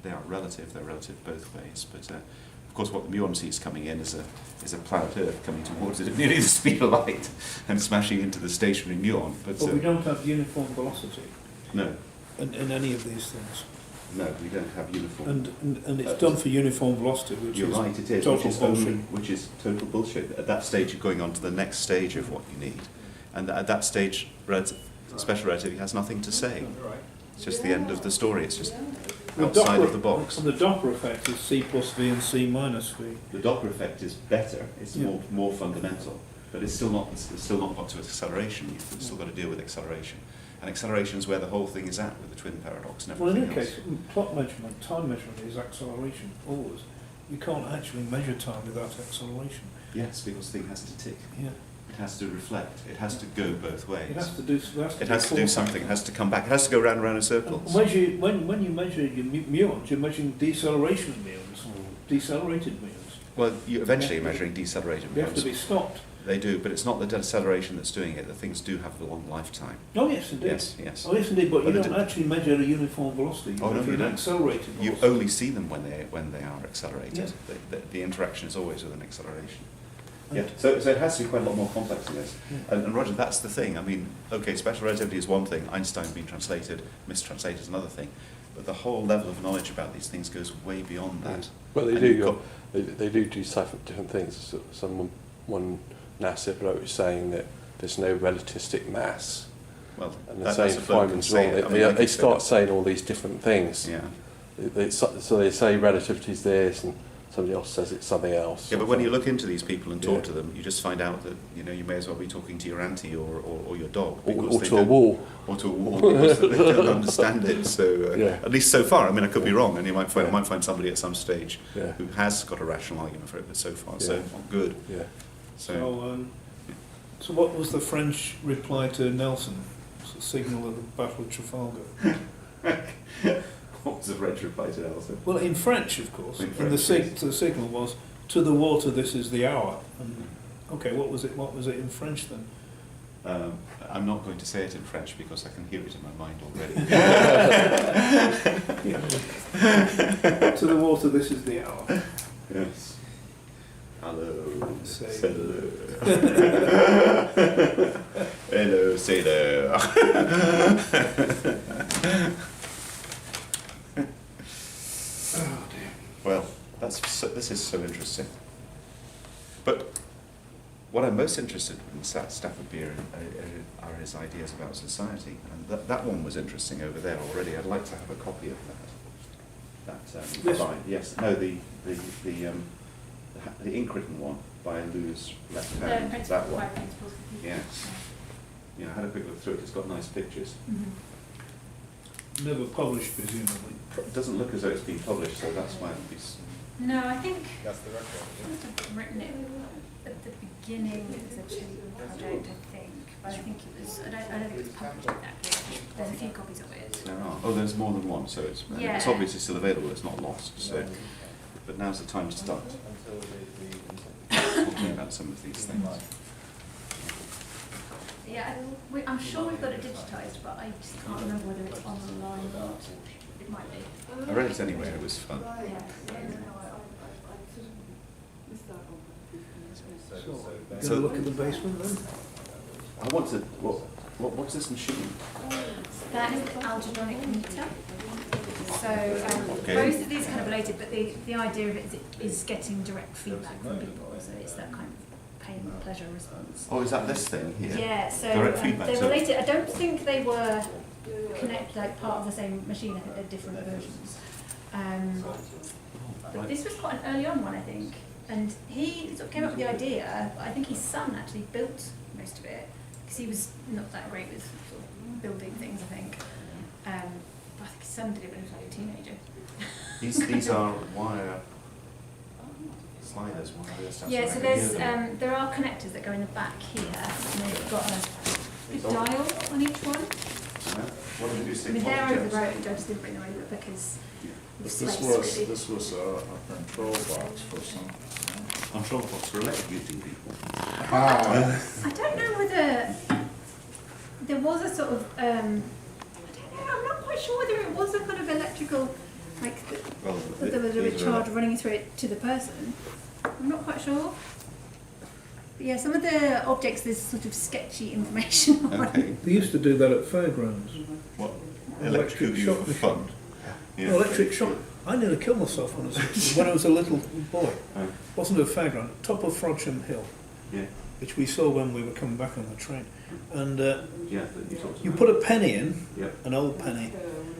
they are relative. They're relative both ways. But of course, what the muon sees coming in is a planet Earth coming towards it at nearly the speed of light and smashing into the stationary muon. But But we don't have uniform velocity no, in any of these things. no, we don't have uniform. And it's done for uniform velocity, which You're is right, it is. total bullshit. Which is total bullshit. At that stage, you're going on to the next stage of what you need, and at that stage, special relativity has nothing to say. It's just the end of the story. It's just outside of the box. And the Doppler effect is C plus V and C minus V. The Doppler effect is better. It's Yeah. more fundamental, but it's still not got to acceleration. You've still got to deal with acceleration, and acceleration is where the whole thing is at with the twin paradox and Well, in everything any else. case, plot measurement, time measurement is acceleration, always. You can't actually measure time without acceleration. Yes, because the thing has to tick. Yeah. It has to reflect. It has to go both ways. It has to do. It has to do something. It has to come back. It has to go round and round in circles. When you measure your muons, you're measuring deceleration muons, decelerated muons. Well, you're eventually measuring decelerated They have to muons. be stopped. They do, but it's not the deceleration that's doing it. The things do have a long lifetime. Oh yes, indeed. Yes, yes. Oh yes, indeed. But But you they don't do- actually measure a uniform velocity. You Oh, no, measure you an don't. accelerated You velocity. only see them when they are accelerated. Yeah. The interaction is always with an acceleration. And- Yeah. So it has to be quite a lot more complex than this. Yeah. And Roger, that's the thing. I mean, okay, special relativity is one thing. Einstein being mistranslated is another thing. But the whole level of knowledge about these things goes way beyond that. Well, And you've got- they do decipher different things. So some one NASA bloke was saying that there's no relativistic mass. Well, And that's they're a saying bloke can Feynman's say wrong. it. I mean, I They can say start that. saying all these different things. Yeah. So they say relativity's this, and somebody else says it's something else. Yeah, but when you look into these people and talk Yeah. to them, you just find out that, you know, you may as well be talking to your auntie or your dog. Or because they to a don't- wall. Or to a wall, because they don't understand it. So, Yeah. at least so far, I mean, I could be wrong, and you might find somebody at some stage Yeah. who has got a rational argument for it, but so far, so Yeah. good. Yeah. So what was the French reply to Nelson? Signal of the Battle of Trafalgar. What was the French reply to Nelson? Well, in French, of course. In And the French, the signal was, "To the water, this is the hour." And, okay, what was it? What was it in French then? I'm not going to say it in French because I can hear it in my mind already. To the water, this is the hour. Yes. Hello. Say Sailor. Hello, sailor. Oh dear. Well, this is so interesting. But what I'm most interested in Stafford Beer are his ideas about society, and that one was interesting over there already. I'd like to have a copy of that. This Fine. Yes. No, the ink written one by Lou's left The hand. principle, That one. five principles of people. Yes. Yeah, I had a quick look through it. It's got nice pictures. Mhm. Never published, presumably. It doesn't look as though it's been published, so that's why it'd be. No, I think That's the record. I must have written it at the beginning. It was a cheap project, I think, but I think it was. I don't think it was published exactly. There's a few copies of it. There are. Oh, there's more than one, so it's Yeah. obviously still available. It's not lost. So, but now's the time to start talking about some of these things. Yeah, I'm sure we've got it digitised, but I just can't remember whether it's online or not. It might be. I read it anyway. It was fun. Yeah. So, look at the basement then. I want to. What's this machine? That is the algebraic meter. So Okay. both of these are kind of related, but the idea of it is getting direct feedback from people. So it's that kind of pain, pleasure response. Oh, is that this thing here? Yeah, so Direct feedback, they're so- related. I don't think they were connected, like part of the same machine. I think they're different versions. But this was quite an early on one, I think. And he sort of came up with the idea, but I think his son actually built most of it, because he was not that great with sort of building things, I think. But I think his son did it when he was like a teenager. These are wire sliders. Wire stuff. Yeah, so there's there are connectors that go in the back here, and they've got a dial on each one. What did you I say? mean, they're over the road. I just didn't bring them over because This space, was, really. this was a control box for some. Control box for electrocuting people. Ah, I don't know whether there was a sort of, I don't know, I'm not quite sure whether it was a kind of electrical, like, Well, that there was a these are charge running through it to the person. I'm not quite sure. But yeah, some of the objects, there's sort of sketchy information on. Okay. They used to do that at fairgrounds. What? Electric Electrocute you shock for machine. fun. Yeah. Electric shock. I nearly killed myself when I was a little boy. Oh, Wasn't at a fairground, top of Frodsham Hill, yeah. which we saw when we were coming back on the train. And Yeah. That you talked you about. put a penny in, Yep. an old penny,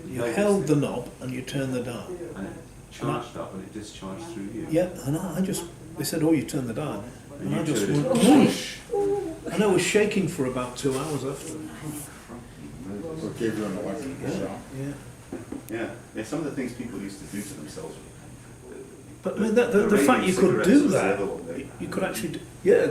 you held the knob and you turned the dial. And it charged up and it discharged through you. Yeah, and I just, they said, oh, you turn the dial. And I you just turned it. went, whoosh! And I was shaking for about 2 hours after. it gave you an electrical shock. Yeah. Yeah. Yeah. Some of the things people used to do to themselves. But I mean, the fact you could cigarettes do was the that, other one. you could actually do, yeah,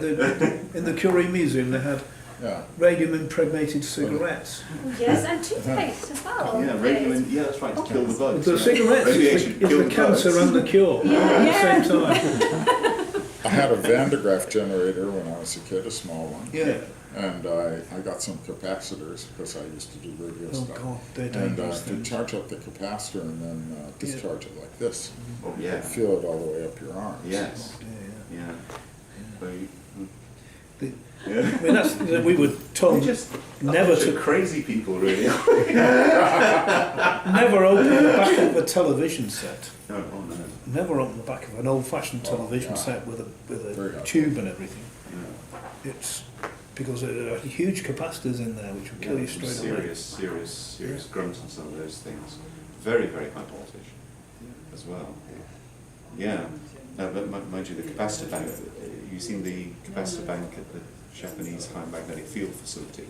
in the Curie Museum they had Yeah. radium impregnated cigarettes. Yes, and toothpaste as well. Yeah, radium. Yeah, that's right. To kill the bugs. The yeah. cigarettes Radiation is killed the cancer bugs. and the cure Yeah, at yeah. the same time. I had a Van de Graaff generator when I was a kid, a small one. Yeah. And I got some capacitors because I used to do radio Oh stuff. God, they're And dangerous to things. charge up the capacitor and then discharge it like this. Oh You yeah. could feel it all the way up your arms. Yes. Yeah, Yeah. Well, you- The- yeah. I mean, that's we were told Just never to to crazy people, really. never open the back of a television set. No, oh no. never on the back of an old-fashioned television set with a tube and everything. It's because there are huge capacitors in there which will kill you straight away. Serious grunt on some of those things. Very, very high voltage as well. Yeah. No, but mind you, the capacitor bank, you've seen the capacitor bank at the Japanese high magnetic field facility.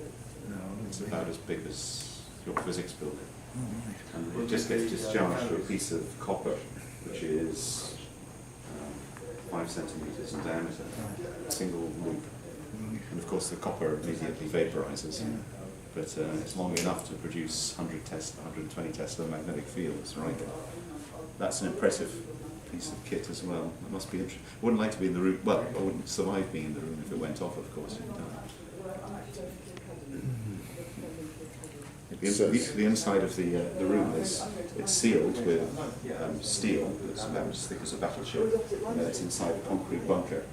It's about as big as your physics building. And it just gets discharged through a piece of copper, which is 5 centimeters in diameter, a single loop. And of course the copper immediately vaporizes, but it's long enough to produce 120 Tesla magnetic fields, right? That's an impressive piece of kit as well. It must be interesting. I wouldn't like to be in the room, well, I wouldn't survive being in the room if it went off, of course. The inside of the room it's sealed with steel that's about as thick as a battleship, and then it's inside a concrete bunker.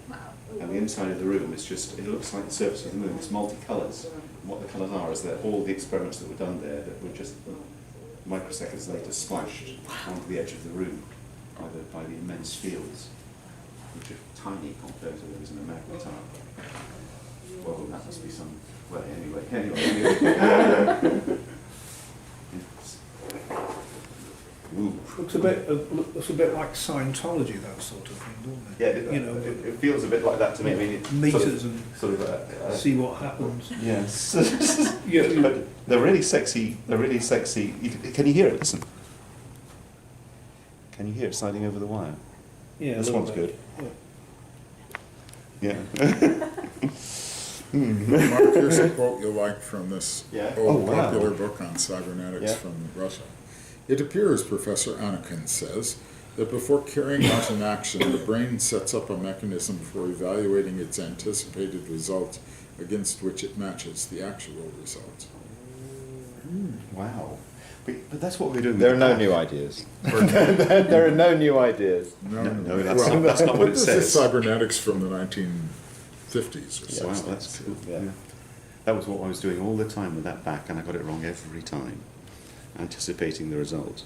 And the inside of the room is just, it looks like the surface of the moon. It's multicolours. And what the colours are is that all the experiments that were done there that were just microseconds later splashed onto the edge of the room by the immense fields, which are tiny compared to those in a magnetar. Well, that must be some, well, anyway. Looks a bit like Scientology, that sort of thing, doesn't it? Yeah, it feels a bit like that to me. I mean, it meters see what happens. Yes. But they're really sexy. They're really sexy. Can you hear it? Listen. Can you hear it sliding over the wire? Yeah. This one's good. Yeah. Mark, here's a quote you'll like from this old wow. popular book on cybernetics from Russia. It appears, Professor Anakin says, that before carrying out an action, the brain sets up a mechanism for evaluating its anticipated result against which it matches the actual result. Wow. But that's what we're doing. There are no new ideas. There are no new ideas. No, that's not what it This says. is cybernetics from the 1950s or something. Wow, that's cool. Yeah. That was what I was doing all the time with that back, and I got it wrong every time. Anticipating the result.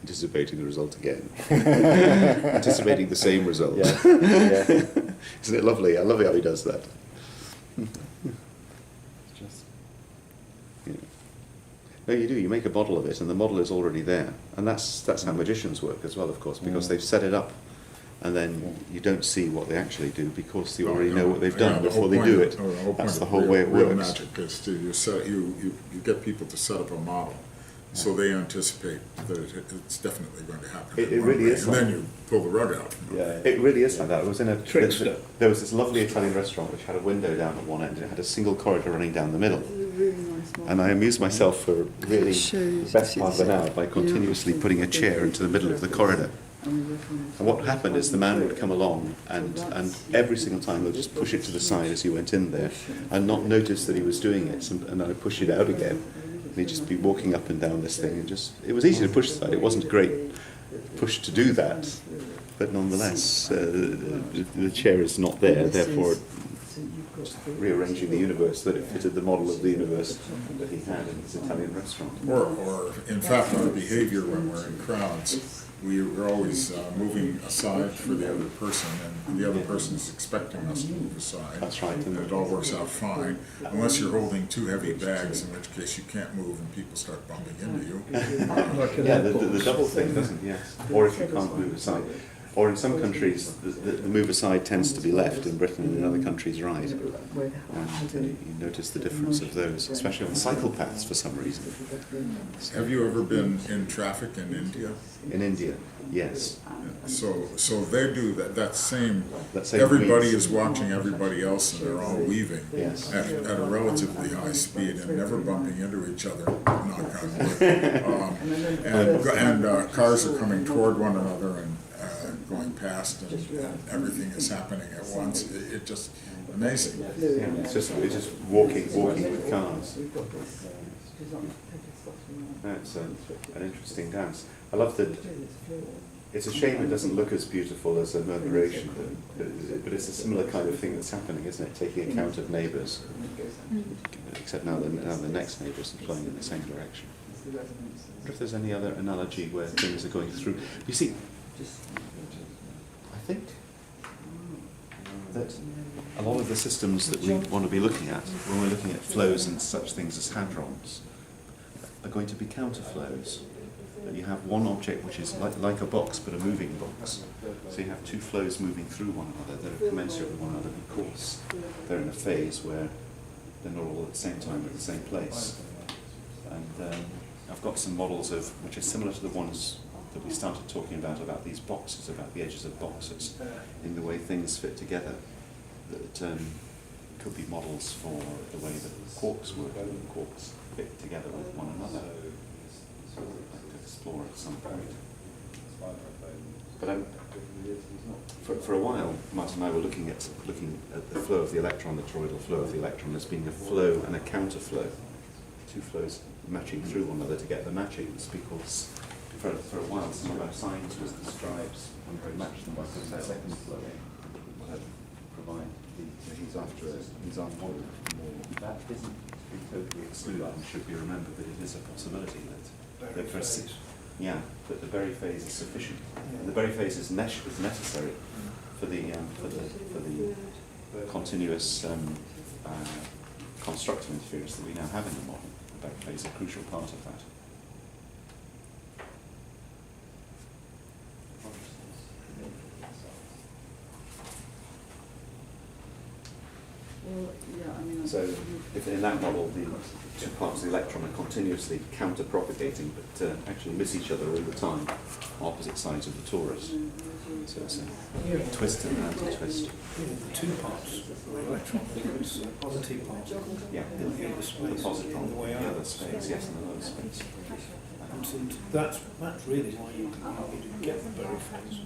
Anticipating the result again. Anticipating the same result. Yeah. Isn't it lovely? I love it how he does that. No, you do. You make a model of it, and the model is already there, and that's how magicians work as well, of course, because they've set it up, and then you don't see what they actually do because you already know what they've done before they do it. That's the whole way it real works. magic is to you get people to set up a model, so they anticipate that it's definitely going to happen. It really is and like then you pull the rug out. It really is like that. It was in a Trickster. There was this lovely Italian restaurant which had a window down at one end, and it had a single corridor running down the middle. And I amused myself for really the best part of an hour by continuously putting a chair into the middle of the corridor. And what happened is the man would come along and every single time they'd just push it to the side as he went in there and not notice that he was doing it, and then I'd push it out again. And he'd just be walking up and down this thing, and it was easy to push aside. It wasn't a great push to do that, but nonetheless the chair is not there, therefore rearranging the universe that it fitted the model of the universe that he had in his Italian restaurant. Or in fact, our behavior when we're in crowds, we're always moving aside for the other person, and the other person is expecting us to move aside. That's right. And it all works out fine, unless you're holding two heavy bags, in which case you can't move and people start bumping into you. Yeah, the double thing, doesn't it? Yes. Or if you can't move aside. Or in some countries, the move aside tends to be left. In Britain and in other countries, right. And you notice the difference of those, especially on cycle paths for some reason. Have you ever been in traffic in India? In India, yes. So they do that same That same everybody weave. is watching everybody else, and they're all weaving Yes. at a relatively high speed and never bumping into each other, knock on wood. And cars are coming toward one another and going past, and everything is happening at once. It just amazing. Yeah, it's just walking with cars. That's an interesting dance. I love that. It's a shame it doesn't look as beautiful as a murmuration, but it's a similar kind of thing that's happening, isn't it? Taking account of neighbours, except now the next neighbours are flowing in the same direction. the resonance. What if there's any other analogy where things are going through? You see, I think that a lot of the systems that we want to be looking at, when we're looking at flows and such things as hadrons, are going to be counterflows. That you have one object which is like a box, but a moving box. So you have two flows moving through one another that are commensurate with one another. Of course, they're in a phase where they're not all at the same time at the same place. And I've got some models which are similar to the ones that we started talking about these boxes, about the edges of boxes, in the way things fit together. That could be models for the way that quarks work and quarks fit together with one another. I could explore at some point. But for a while, Martin and I were looking at the flow of the electron, the toroidal flow of the electron, as being a flow and a counterflow. Two flows matching through one another to get the matchings, because for a while some of our science was the stripes, and we match them by putting a second flow in. Provide he's on one more. That isn't to be totally excluded and should be remembered, that it is a possibility that that the Berry phase is sufficient. And the Berry phase is necessary for the continuous constructive interference that we now have in the model. The Berry phase is a crucial part of that. Well, yeah, I mean, So if in that model the two parts of the electron are continuously counter-propagating but actually miss each other all the time, opposite sides of the torus. So it's a twist and an anti-twist. The two parts of the electron, it's a positive part. Yeah, The other space, the positron, the way the out. other space, yes, and the other space. And that's really why you get the Berry phase.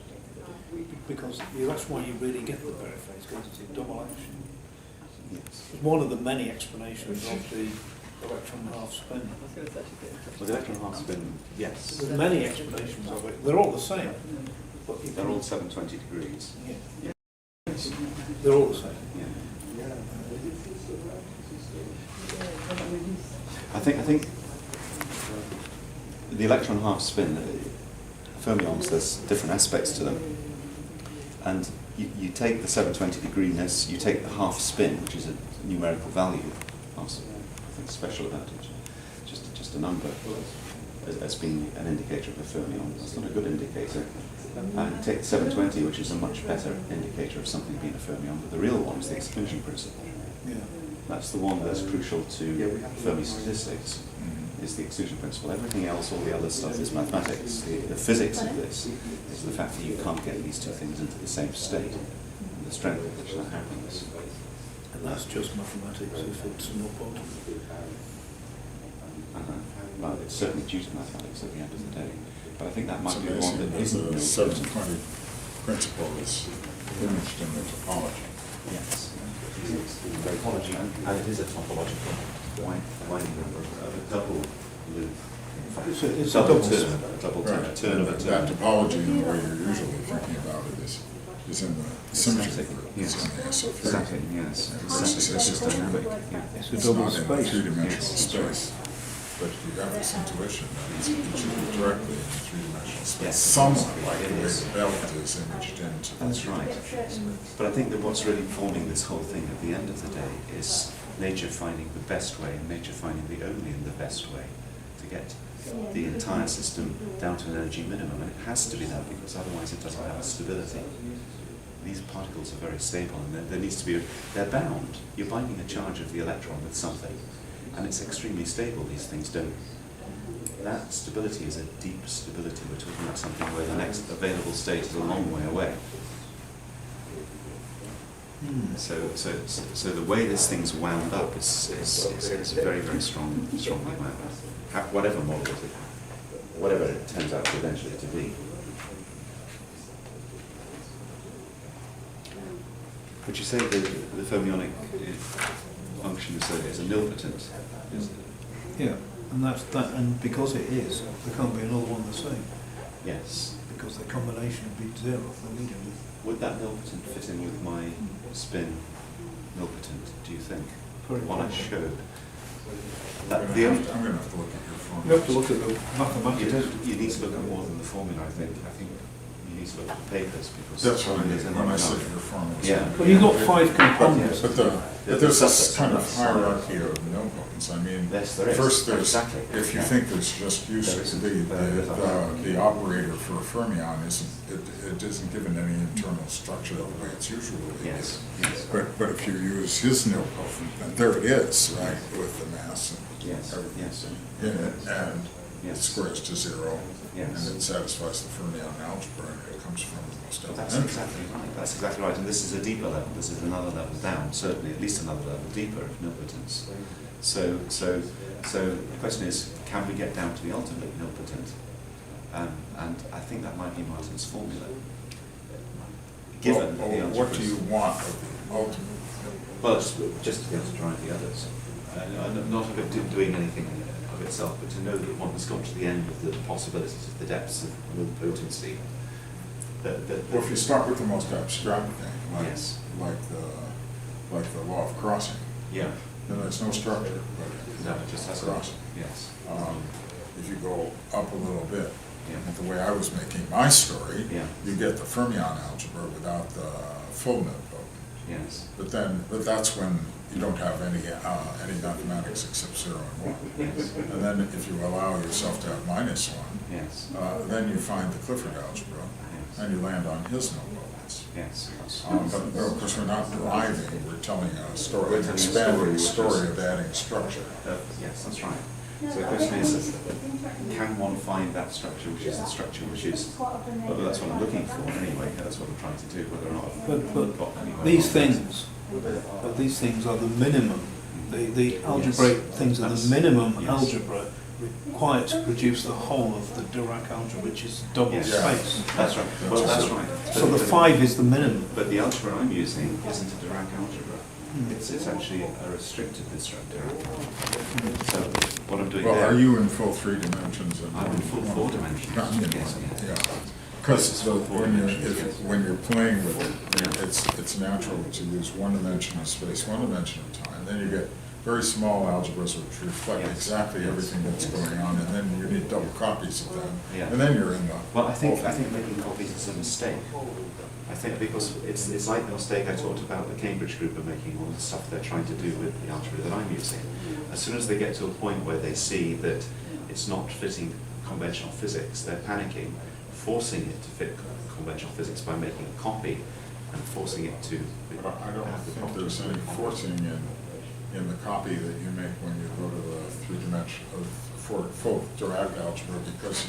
Because that's why you really get the Berry phase, because it's a double action. Yes. It's one of the many explanations of the electron half spin. Well, the electron half spin, yes. There's many explanations of it. They're all the same. But They're all 720 degrees. Yeah. They're all the same. Yeah. I think the electron half spin, fermions, there's different aspects to them. And you take the 720 degrees, you take the half spin, which is a numerical value, nothing special about it, just a number, as being an indicator of a fermion. That's not a good indicator. And you take the 720, which is a much better indicator of something being a fermion, but the real one is the exclusion principle. Yeah. That's the one that's crucial to Fermi statistics, is the exclusion principle. Everything else, all the other stuff, is mathematics. The physics of this is the fact that you can't get these two things into the same state, and the strength with which that happens. And that's just mathematics if it's not bottom. Well, it's certainly due to mathematics at the end of the day. But I think that might It's be one amazing that that isn't. the 720 principle is imaged in the topology. Yes. It's very topology, and it is a topological winding number of a double loop. It's a Double double turn, double turn, Right. turn of a That turn. topology, in the way you're usually thinking about it, is in the symmetry Static, group. yes. It's in the SO3. Static, yes. This is dynamic. Yeah. It's a It's double not in space. three-dimensional Yes. space. But you have this intuition that it should be directly in three-dimensional space. Yes. Somewhat like It the way is. the belt is imaged into the That's right. But I think that what's really forming this whole thing at the end of the day is nature finding the best way, and nature finding the only and the best way to get the entire system down to an energy minimum. And it has to be that, because otherwise it doesn't have a stability. These particles are very stable, and there needs to be, they're bound. You're binding a charge of the electron with something, and it's extremely stable. These things don't. That stability is a deep stability. We're talking about something where the next available state is a long way away. So the way this thing's wound up is very, very strongly wound up. Whatever model it is, whatever it turns out to eventually to be. Would you say the fermionic function is a nilpotent? Yeah, and that's that, and because it is, there can't be another one the same, Yes. because the combination would be zero immediately. Would that nilpotent fit in with my spin nilpotent, do you think? Very The one I probably. showed. I'm The gonna only- have to look at your formula. You have to look at the You mathematics. don't, you need to look at more than the formula, I think. I think you need to look at the papers because. That's what I mean there's when I enough. say your formula. Yeah. Well, you've got 5 components. But there's this kind of hierarchy of nilpotents. I mean, Yes, there is. first there's, Exactly. if you Yeah. think there's just use, There isn't. the operator for a fermion it isn't given any internal structure the way it's usually given. Yes, yes. But if you use his nilpotent, then there it is, right, with the mass and Yes, everything yes. in it, and it Yes. squares to 0, Yes. and it satisfies the fermion algebra, and it comes from the most Well, that's elementary. exactly right. That's exactly right. And this is a deeper level. This is another level down, certainly at least another level deeper of nilpotence. So the question is, can we get down to the ultimate nilpotent? And I think that might be Martin's formula. Given Well, the what do algebras. you want of the ultimate? Well, just to be able to drive the others. Not of it doing anything of itself, but to know that one has got to the end of the possibilities of the depths of nilpotency. Well, if you start with the most abstract thing, Yes. like the law of crossing, Yeah. then there's no structure, No, but it just has a crossing. Yes. If you go up a little bit, Yeah. and the way I was making my story, Yeah. you get the fermion algebra without the full nilpotent. Yes. But that's when you don't have any mathematics except 0 and 1. Yes. And then if you allow yourself to have -1, Yes. then you find the Clifford algebra, Yes. and you land on his nilpotents. Yes. But of course, we're not driving, we're telling a story, We're an telling a expanding story, story which of is- adding structure. Yes, that's right. So the question is, can one find that structure, which is the structure which is, well, that's what I'm looking for anyway, that's what I'm trying to do, whether or not I've But got anywhere. these things are the minimum. The algebraic things are the minimum Yes. algebra required to produce the whole of the Dirac algebra, which is double Yes. space. That's right, well, that's right. So the 5 is the minimum. But the algebra I'm using isn't a Dirac algebra. It's actually a restricted Dirac algebra. So what I'm doing Well, there. are you in full 3 dimensions? And I'm in full 4 dimensions. Yes, Yes, yeah. yes. Because when you're, Yes. when you're playing with it, Yeah. it's natural to use 1 dimension of space, 1 dimension of time. Then you get very small algebras which reflect Yes. exactly Yes. everything that's Yes. going on, and then you need double copies of them. Yeah. And then you're in the. Well, I think making copies is a mistake. I think because it's like the mistake I talked about the Cambridge group are making, all the stuff they're trying to do with the algebra that I'm using. As soon as they get to a point where they see that it's not fitting conventional physics, they're panicking, forcing it to fit conventional physics by making a copy and forcing it to But I don't have the think properties. there's any forcing in the copy that you make when you go to the 3-dimension, full Dirac algebra, because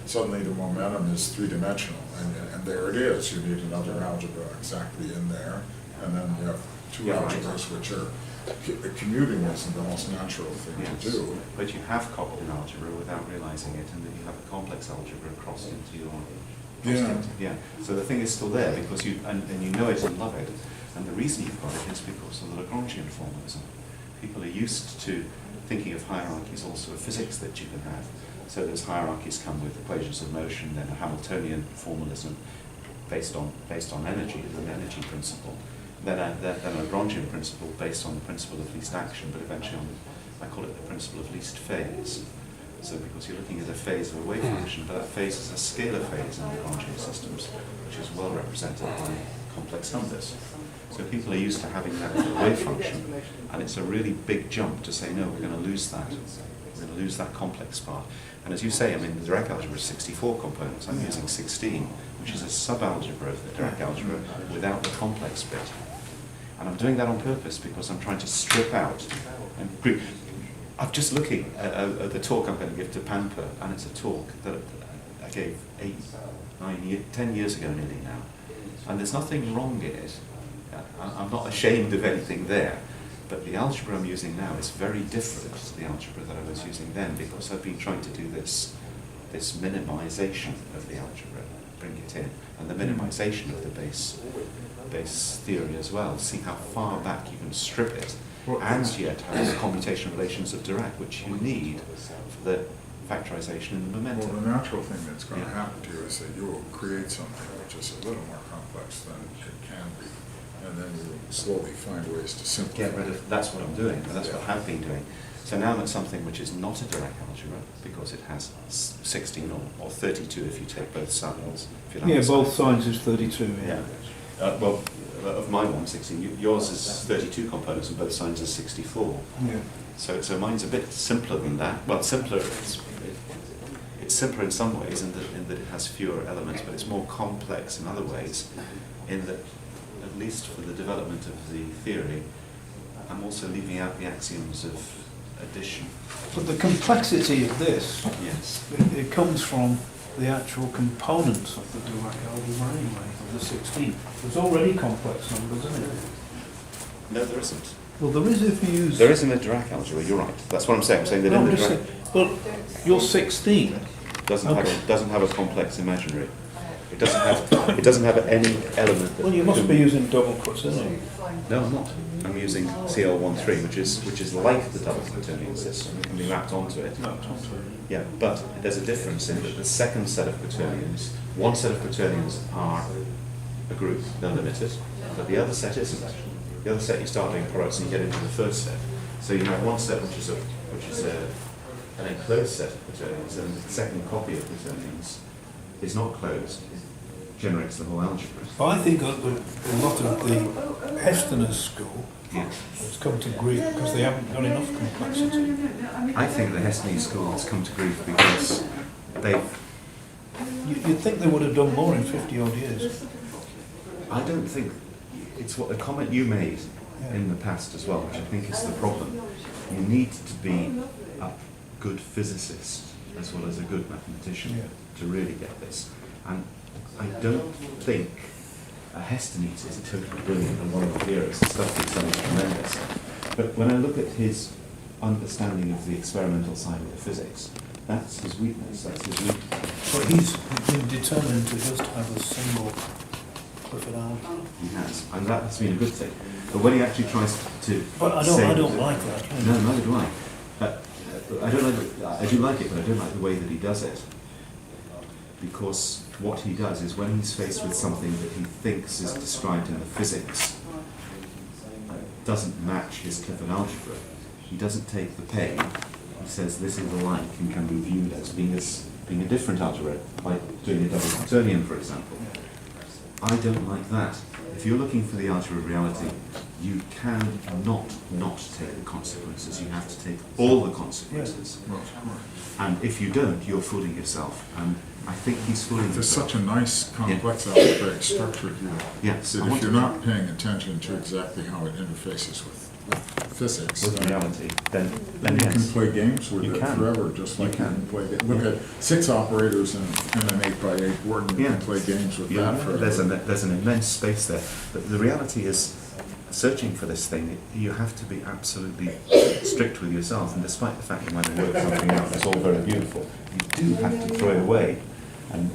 suddenly the momentum is 3-dimensional, and there it is. You need another algebra exactly in there, and then you have 2 Yeah, right. algebras which are, commuting isn't the most natural thing Yes. to do. But you have copied an algebra without realizing it, and then you have a complex algebra crossed into your. Yeah. So the thing is still there because and you know it and love it, and the reason you've got it is because of the Lagrangian formalism. People are used to thinking of hierarchies also of physics that you can have. So those hierarchies come with equations of motion, then a Hamiltonian formalism based on energy, an energy principle. Then a Lagrangian principle based on the principle of least action, but eventually I call it the principle of least phase. So because you're looking at a phase of a wave function, but that phase is a scalar phase in Lagrangian systems, which is well represented by complex numbers. So people are used to having that as a wave function, and it's a really big jump to say, no, we're going to lose that. We're going to lose that complex part. And as you say, I mean, the Dirac algebra is 64 components. I'm using 16, which is a subalgebra of the Dirac algebra without the complex bit. And I'm doing that on purpose because I'm trying to strip out and I'm just looking at the talk I'm going to give to Pampa, and it's a talk that I gave 10 years ago nearly now. And there's nothing wrong in it. I'm not ashamed of anything there. But the algebra I'm using now is very different to the algebra that I was using then, because I've been trying to do this minimization of the algebra, bring it in, and the minimization of the base theory as well. See how far back you can strip it, and yet have the computational relations of Dirac, which you need for the factorization in the momentum. Well, the natural thing that's going to Yeah. happen to you is that you will create something which is a little more complex than it can be, and then you slowly find ways to simplify. Get rid of, that's what I'm doing, and that's what I've been doing. So now I'm at something which is not a Dirac algebra because it has 16 or 32 if you take both sides. If you like Yeah, the both sides. sides is 32. Yeah. Well, of mine I'm 16. Yours is 32 components and both sides is 64. Yeah. So mine's a bit simpler than that. Well, simpler. It's simpler in some ways in that it has fewer elements, but it's more complex in other ways. In that, at least for the development of the theory, I'm also leaving out the axioms of addition. But the complexity of this, Yes. it comes from the actual components of the Dirac algebra anyway, of the 16. There's already complex numbers, isn't it? No, there isn't. Well, there is if you use... There isn't a Dirac algebra. You're right. That's what I'm saying. I'm saying that No, in the I'm just Dirac saying, but your 16, doesn't have a complex imaginary. It doesn't have any element. That well, you must be using double quotes, isn't it? No, I'm not. I'm using CL13, which is like the double quaternion system. It can be mapped onto it. No, it's not true. Yeah, but there's a difference in that the second set of quaternions, one set of quaternions are a group, they're limited, but the other set isn't. The other set you start doing products and you get into the first set. So you have one set which is an enclosed set of quaternions, and the second copy of quaternions is not closed, generates the whole algebra. But I think that a lot of the Hestoners school Yeah. has come to grief because they haven't got enough complexity. I think the Hestonese school has come to grief because they've. You'd think they would have done more in 50 odd years. I don't think it's what the comment you made in the past as well, which I think is the problem. You need to be a good physicist as well as a good mathematician to really get this. And I don't think Hestonese is totally brilliant and one of the heroes. The stuff he's done is tremendous. But when I look at his understanding of the experimental side of the physics, that's his weakness. That's his weakness. But he's been determined to just have a single Clifford algebra. He has, and that has been a good thing. But when he actually tries to But I say, don't like that. No, neither do I. I don't like. I do like it, but I don't like the way that he does it. Because what he does is when he's faced with something that he thinks is described in the physics doesn't match his Clifford algebra, he doesn't take the pain. He says this is alike and can be viewed as being a different algebra, like doing a double quaternion, for example. I don't like that. If you're looking for the algebra of reality, you cannot not take the consequences. You have to take all the consequences. And if you don't, you're fooling yourself. And I think he's fooling There's himself. such a nice, complex algebraic structure here. Yes, That I if want you're to- not paying attention to exactly how it interfaces with physics, with then reality, then you can yes. play games with You it can. forever, just like you can. can play. Look at 6 operators in an 8x8 board, and you can play games with Yeah, that forever. there's an immense space there. But the reality is, searching for this thing, you have to be absolutely strict with yourself. And despite the fact you might have worked something out that's all very beautiful, you do have to throw it away and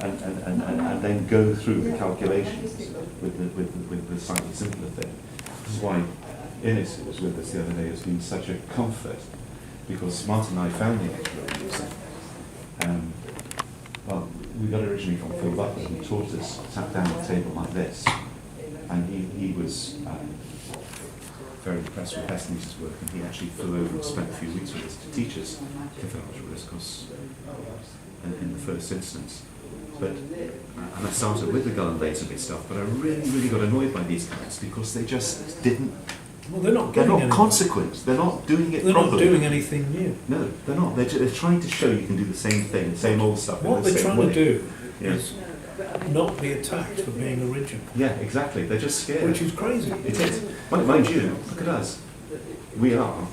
then go through the calculations with the slightly simpler thing. This is why Innes, who was with us the other day, has been such a comfort, because Martin and I found the algebra using. Well, we got it originally from Phil Butler, who taught us, sat down at a table like this, and he was very impressed with Hestonese' work, and he actually flew over and spent a few weeks with us to teach us Clifford algebra, because in the first instance. But and I started with the Gallen-Lazenby stuff, but I really got annoyed by these guys because they just didn't. Well, they're not They're getting not anything. consequent. They're not doing it They're properly. not doing anything new. No, they're not. They're trying to show you can do the same thing, the same old stuff. in What the they're same trying way. to do Yeah. is not be attacked for being original, Yeah, exactly. They're just scared. which is crazy. It is. Mind you, look at us. We are.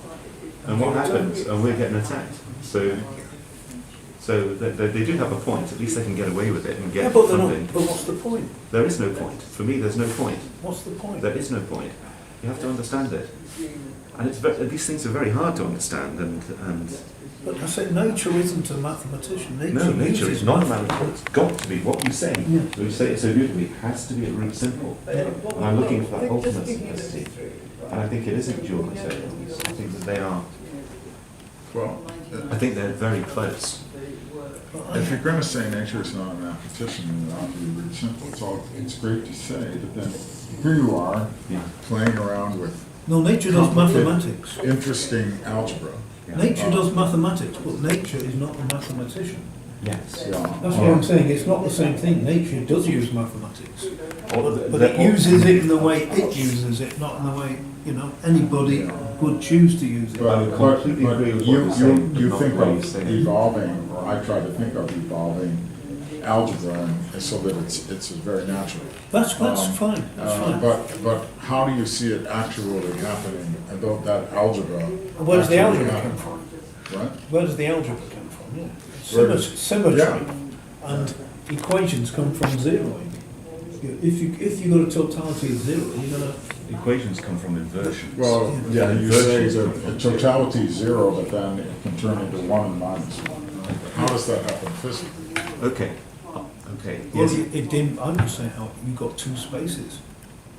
And what happens? And we're getting attacked. So they do have a point. At least they can get away with it and Yeah, get but they're funding. not. But what's the point? There is no point. For me, there's no point. What's the point? There is no point. You have to understand it. And these things are very hard to understand. And But I say nature isn't a mathematician. no, nature uses is not a math. matter. It's got to be what you say. Yeah. You say it so beautifully. It has to be at root simple. And I'm looking for that ultimate simplicity. And I think it isn't dual quaternions. I think that they are. Well, I think they're very close. if you're going to say nature is not a mathematician, then it ought to be really simple. It's great to say, but then here you are Yeah. playing around with No, nature does complicated, mathematics. interesting algebra, Nature does mathematics, but nature is not a mathematician. Yes. Yeah. That's what I'm saying, it's not the same thing. Nature does use mathematics, Or but it uses it in the way it uses it, not in the way, anybody would choose to use it. I would completely agree with what you're saying, You but think not what you're of saying. evolving, or I try to think of evolving algebra so that it's very natural. That's fine, that's fine. But how do you see it actually happening about that algebra? Where does the actually algebra come happening? from? What? Where does the algebra come from? Yeah. Where does- Symmetry Yeah. and equations come from zeroing. If you got a totality of zero, you're gonna. Equations come from inversions. Well, yeah, you say Inversions that the totality is zero, but then it can turn into 1 and minus 1. How does that happen physically? Okay. Okay. Well, Yes. it didn't. I'm just saying how you got two spaces.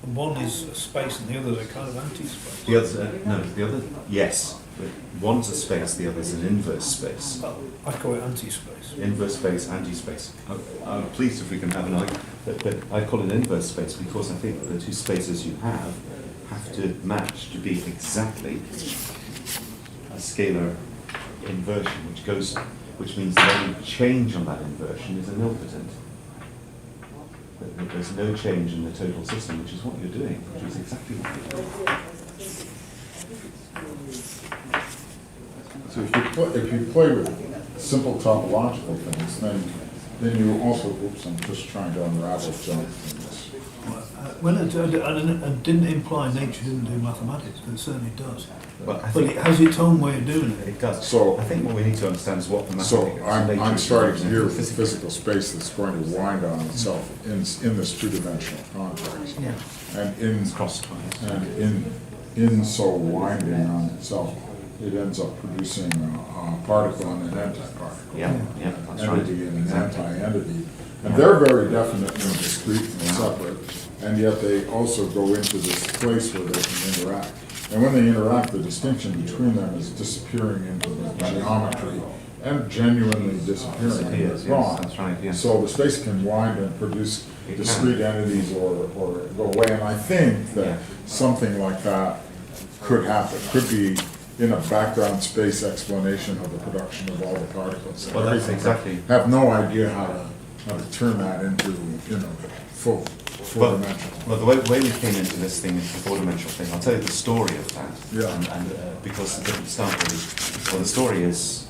And one is a space, and the other is a kind of anti-space. The other, no, the other, yes. But one's a space, the other's an inverse space. I call it anti-space. Inverse space, anti-space. I'm pleased if we can have an argument, but I call it inverse space because I think that the two spaces you have to match to be exactly a scalar inversion, which means that any change on that inversion is a nilpotent. That there's no change in the total system, which is what you're doing, which is exactly what you're doing. So if you play with simple topological things, then you also, oops, I'm just trying to unravel junk things. Well, I didn't imply nature didn't do mathematics, but it certainly does. But I But think it has its own way of doing it. it does. So- I think what we need to understand is what the So mathematics of nature I'm is starting to hear representing the physical space that's going to wind on itself in this two-dimensional context. Yeah. And in It's cross-ties. And in so winding on itself, it ends up producing a particle and an antiparticle. Yeah, yeah, that's right. Entity and an Exactly. anti-entity. And they're very definite and discrete and separate, and yet they also go into this place where they can interact. And when they interact, the distinction between them is disappearing into the geometry and genuinely disappearing. Disappears, It's gone. yes, that's right, yes. So the space can wind and produce It discrete can. entities or go away. And I think Yeah. that something like that could happen, could be in a background space explanation of the production of all the particles. Well, that's Everything. exactly- Have no idea how to turn that into, full Well, dimension. well, the way we came into this thing is the four-dimensional thing. I'll tell you the story of that. Yeah. And because it didn't start really. Well, the story is,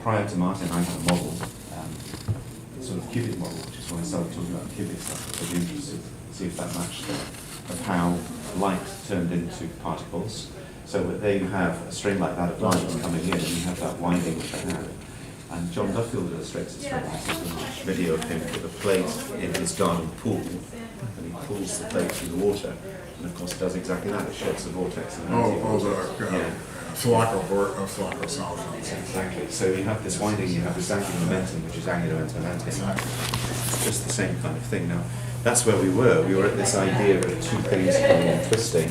prior to Martin, I had a model, sort of cubic model, which is when I started talking about cubic stuff. I'd be interested to see if that matched of how light turned into particles. So there you have a string like that of light coming in, and you have that winding which I had. And John Duffield illustrates this very nicely. There's a video of him with a plate in his garden pool, and he pulls the plate through the water, and of course does exactly that. It sheds the vortex. And The Flacco solid. Exactly. So you have this winding, you have this angular momentum, which is angular momentum and anti. Just the same kind of thing. Now, that's where we were. We were at this idea of two things coming and twisting.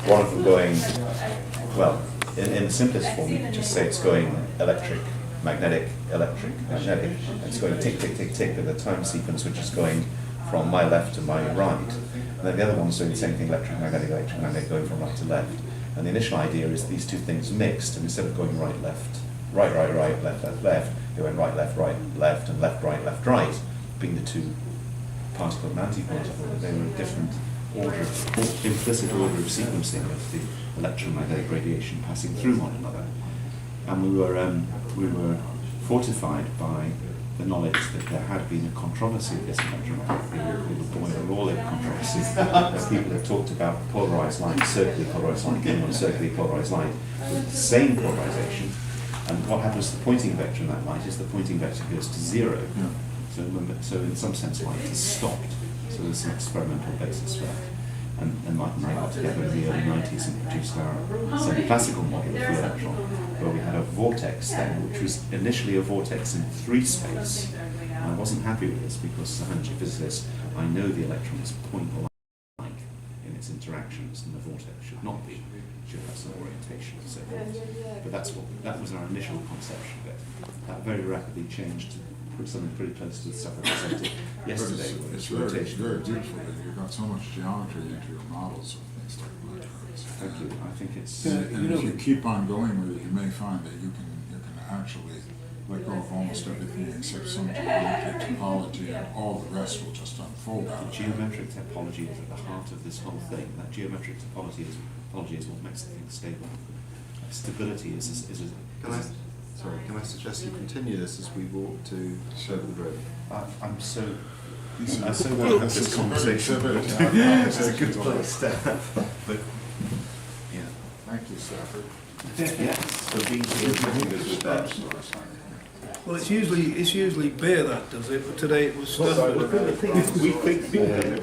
One of them going, well, in the simplest form, you could just say it's going electric, magnetic, electric, magnetic. And it's going tick, tick, tick, tick with a time sequence which is going from my left to my right. And then the other one's doing the same thing, electric, magnetic, going from right to left. And the initial idea is these two things mixed, and instead of going right, left, right, left, they went right, left, and left, right, being the two particle and antiparticle. They were a different order, implicit order of sequencing of the electromagnetic radiation passing through one another. And we were fortified by the knowledge that there had been a controversy of this electromagnetic theory called the Boyle-Rayleigh controversy, where people have talked about polarized light, circularly polarized light, getting on circularly polarized light with the same polarization. And what happens to the pointing vector in that light is the pointing vector goes to zero. So in some sense light is stopped. So there's an experimental basis for that. And Martin and I got together in the early 90s and produced our semi-classical model of the electron, where we had a vortex then, which was initially a vortex in 3 space. And I wasn't happy with this because as a energy physicist, I know the electron is point-like in its interactions, and the vortex should not be. It should have some orientation and so forth. But that was our initial conception of it. That very rapidly changed to something pretty close to the stuff I presented yesterday. It's very beautiful that you've got so much geometry into your models of things. these technologies. Thank you. I think it's. And if you keep on going with it, you may find that you can actually let go of almost everything except some geometric topology, and all the rest will just unfold out. Geometric topology is at the heart of this whole thing. That geometric topology is what makes the thing stable. Stability is Can I suggest you continue this as we walk to show the road? I'm so These are- I so want to have this conversation. It's a good place to have. But yeah. Thank you, Stafford. Yes. So being here doing this with that. Well, it's usually beer that does it, but today it was Stafford. We think beer.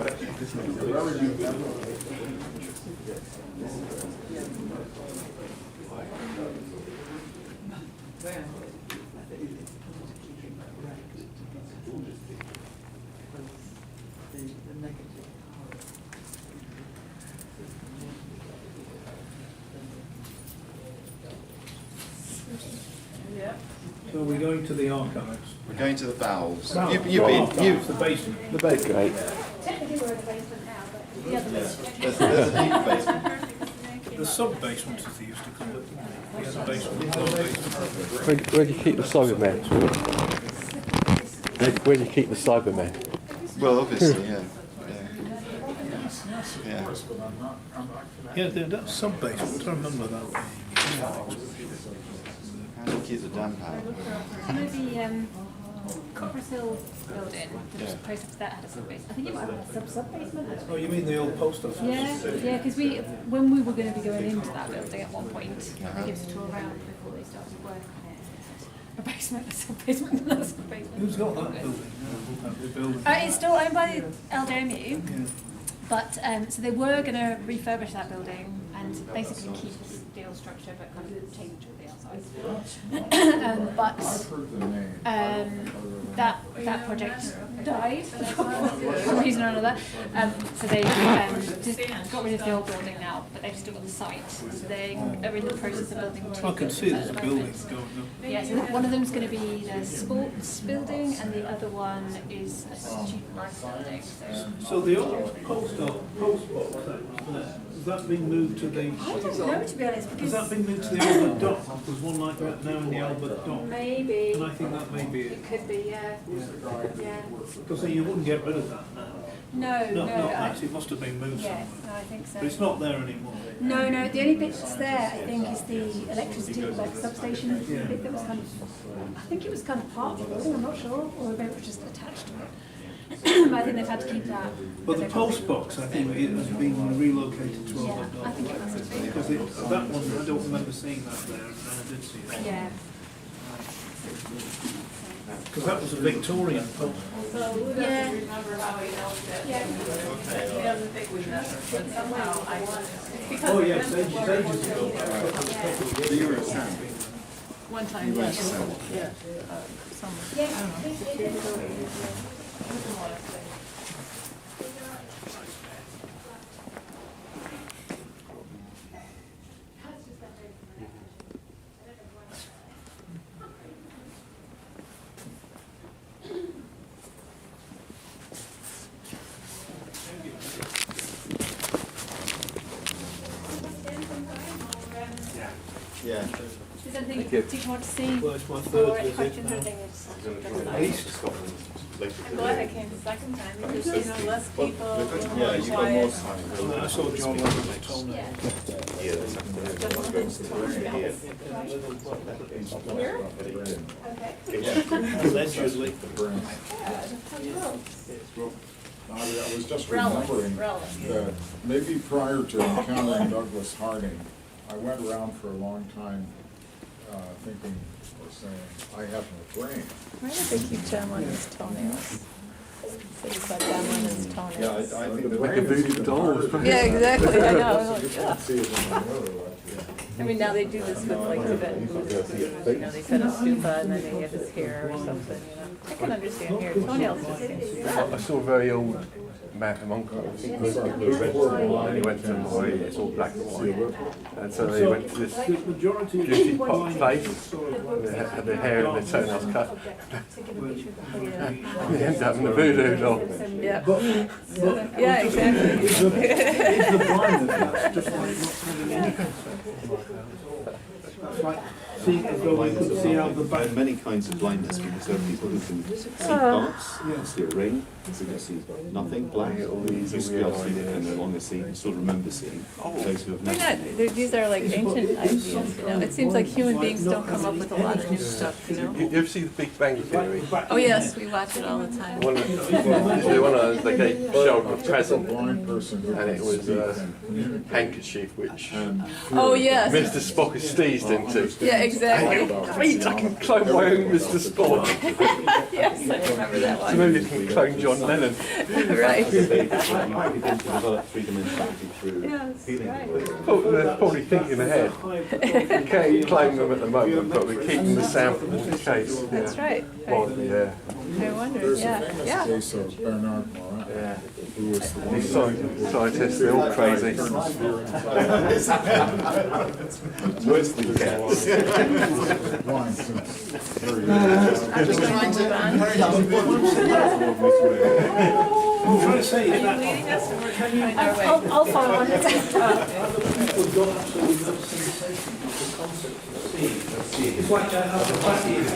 So we're going to the archives. We're going to the bowels. No, You've the been, archives, the basement. The bed's great. Technically we're in the basement now, but the other there's a deep basement. The sub-basement, as they used to call it. Yeah, the basement, the lower basement. Where do you keep the Cybermen? Where do you keep the Cybermen? Well, obviously, yeah. Yes, of Yeah. course, but I'm not Yeah, that's sub-basement, I remember that. How do you keep the damp out? You know the Copper's Hill building, the Yeah. post office that had a sub-basement. I think it might have had a sub-basement. Oh, you mean the old post office? Yeah, because when we were going to be going into that building at one point, they gave us a tour around before they started work on it. A basement, a sub-basement, another sub-basement. Who's got that building? The building? It's still owned by LJMU, Yeah. but so they were going to refurbish that building and basically keep the steel structure, but kind of change it to the outside. But I've heard the name. that project died for one reason or another. So they just got rid of the old building now, but they've still got the site. So they are in the process of building two I can see there's a building buildings at the moment. going up. Yeah, so one of them is going to be the sports building, and the other one is a student life building. So the old post box that was there, has that been moved to the... I don't know, to be honest, Has because that been moved to the Albert Dock? There's one like that now in the Albert Dock. maybe And I think that may be it it. could be, yeah. Because you wouldn't get rid of that now. No, No, no, not that. It must have been moved yeah, somewhere. no, I think so. But it's not there anymore. No, the only bit that's there, I think, is the electricity, like substation bit that was kind of, I think it was kind of part of the building, I'm not sure, or maybe it was just attached to it. But I think they've had to keep that. But the post box, I think, it has been relocated to Yeah, Albert I Dock. think it must have been. Because that one, I don't remember seeing that there, and I did see it. Yeah. Because that was a Victorian post. Yeah. Remember how he knows it. Yeah. He doesn't think we know, but somehow Oh, yes, ages ago. So you were at Sam? one time, You went to Sam? yeah, someone. Yeah. Is there anything you want to see? Well, it's my Or third any visit questions or now. anything? East. I'm glad I came the second time because, you know, less people, a little Yeah, more you've got more quiet. time. I saw John Roberts told me. Yeah. Allegedly. I was just remembering that maybe prior to encountering Douglas Harding, I went around for a long time thinking or saying, I have no brain. Why did they keep gentling his toenails? So he's got gentling his toenails. Yeah, I think the Like a brain voodoo is doll. Yeah, exactly, I know. You can't see it in the mirror like that. I mean, now they do this with like Tibetan Buddhists, you know, they set a stupa and then they get his hair or something, you know. I can understand hair, toenails just seems. I saw a very old Madam Uncle. He went to and he went to them, oh, yeah, it's all black and white. And so they went to this beauty pot place, they had their hair and their toenails cut. And they ended up in the voodoo doll. Yeah. Yeah, exactly. It's the blindness, that's just like not having any concept. That's like seeing as though we could see out the There are back. many kinds of blindness, because there are people who can see parts, you can see a ring, who can see nothing, black, or who used to be able to see it and no longer see, and still remember seeing. Those who have They're never not, these are like ancient ideas, you know. It seems like human beings don't come up with a lot of new stuff, you know. You ever see the Big Bang Theory? Oh yes, we watch it all the time. One of those, they gave showed a present, Blind person who and it can was speak a and communicate. handkerchief which Oh yes. Mr. Spock is sneezed into. Yeah, exactly. Great, I can clone my own Mr. Spock. Yes, I remember that So one. maybe you can clone John Lennon. Right. they begin to develop three-dimensionality through Yes, feeling. right. They're probably thinking ahead. We can't claim them at the moment, but we're keeping the sample in case. That's right. Well, yeah. I wonder, There's a yeah, famous yeah. case of Bernard Morin, Yeah. who was the one These scientists, they're all crazy. It's worse than cats. blind since very young. Are we going to move on? I'm trying to say Are is you that leading us or we're going to find our way? I'll follow on. other people don't absolutely no sensation of the concept of seeing. It's like how the back is.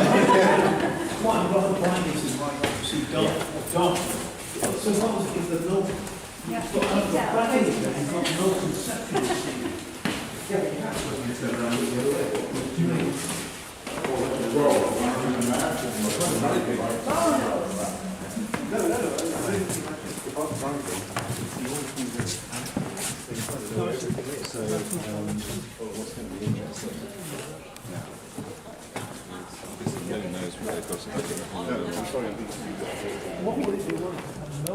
Quite a lot of blindness is like you see dark. So long as if there's no, you've got the back in it, you've got no conception of seeing. So, what's going to be interesting now? No one knows what they've got to What would it be like to have no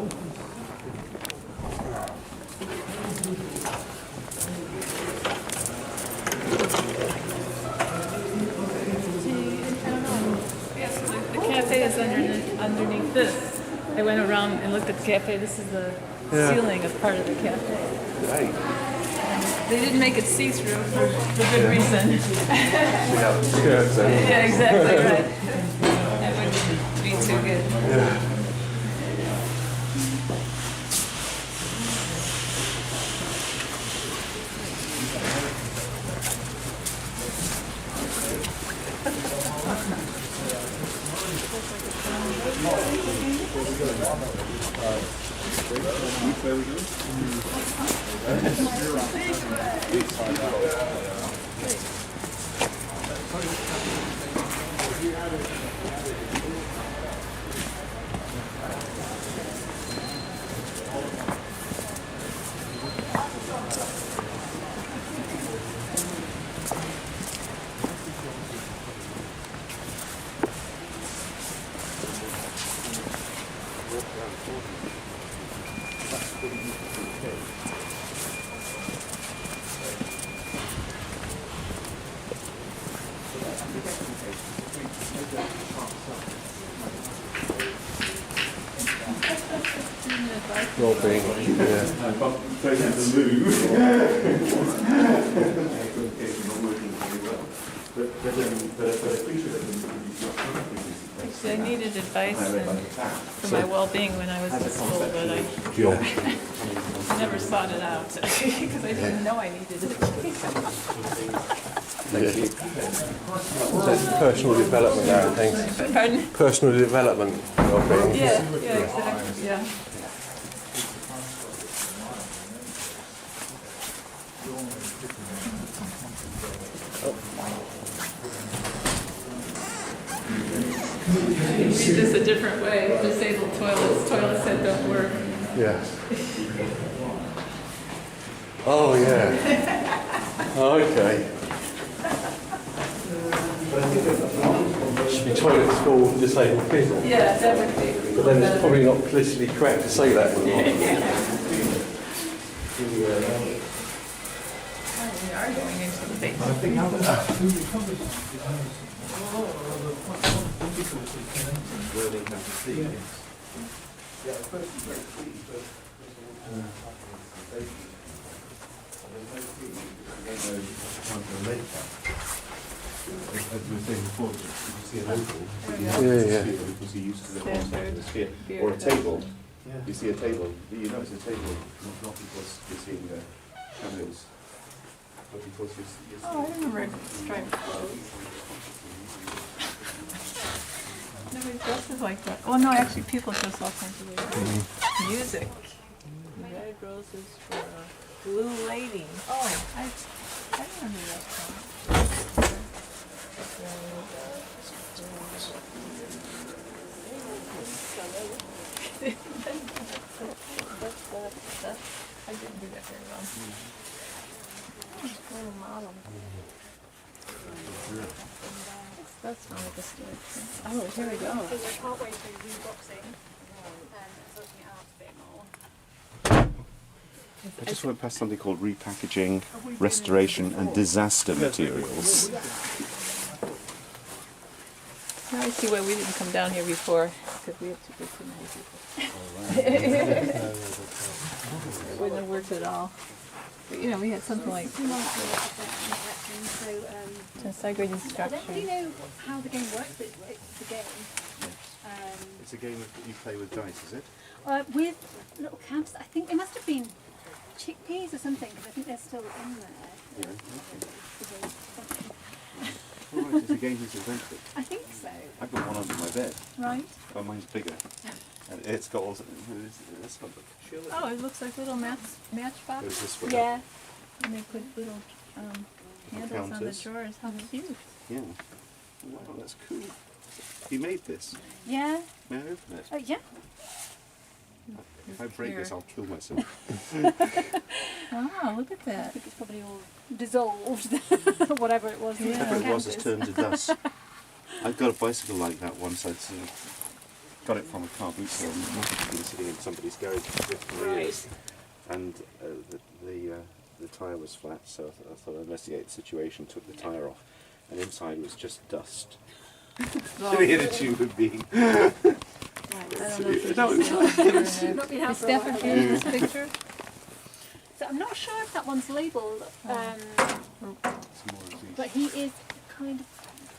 Yes, the cafe is underneath this. I went around and looked at the cafe. This is the ceiling of part of the cafe. Hey, They didn't make it see-through for good reason. see how the skirts are. Yeah, exactly right. That wouldn't be too good. Yeah. Well-being, yeah. Actually, I needed advice for my well-being when I was in school, but I never sought it out because I didn't know I needed it. That's personal development now, I think. Pardon? Personal development, well-being. Yeah, exactly, yeah. Read this a different way. Disabled toilets that don't work. Yeah. Oh, yeah. Oh, okay. Should be toilets for disabled people. Yeah, that would be. But then it's probably not politically correct to say that. We are going into the basement. As we were saying before, if you see an oval, Yeah. because you're used to the concept Standard of the sphere. beer Or a cup. table, you see a table, you know it's a table, not because you're seeing the shadows, but because you're seeing... Oh, I remember striped clothes. Nobody dresses like that. Oh no, actually people dress all kinds of ways. Music. Red roses for a blue lady. Oh, I remember that song. I didn't do that very well. Little model. That's not like a story. Oh, here we go. So we're partway through reboxing and sorting it out a bit more. I just went past something called repackaging, restoration and disaster materials. Now I see why we didn't come down here before, because we have too many people. It wouldn't have worked at all. But, you know, we had something like segregated I structure. don't really know how the game works, but it's the game. It's a game that you play with dice, is it? With little camps, I think they must have been chickpeas or something, because I think they're still in there. All right, it's a game that's invented. I think so. I've got one under my bed, Right. but mine's bigger. And it's got all... Let's have a look. Oh, it looks like little matchbox. There's this one. Yeah. And they put little handles on the counters. drawers. How cute. Yeah. Wow, that's cool. He made this. Yeah. May I open it? Oh, yeah. If I break this, I'll kill myself. Wow, look at I that. think it's probably all dissolved, whatever it was. Yeah. Whatever it was has turned to dust. I've got a bicycle like that once. I'd sort of got it from a car boot sale. It's been sitting in somebody's garage for 50 years. And the tyre was flat, so I thought I'd investigate the situation, took the tyre off, and inside was just dust. Sitting in a human being. I don't know if No, it's Not been out Is for a while. Stefan in this picture? So I'm not sure if that one's labelled, but he is kind of,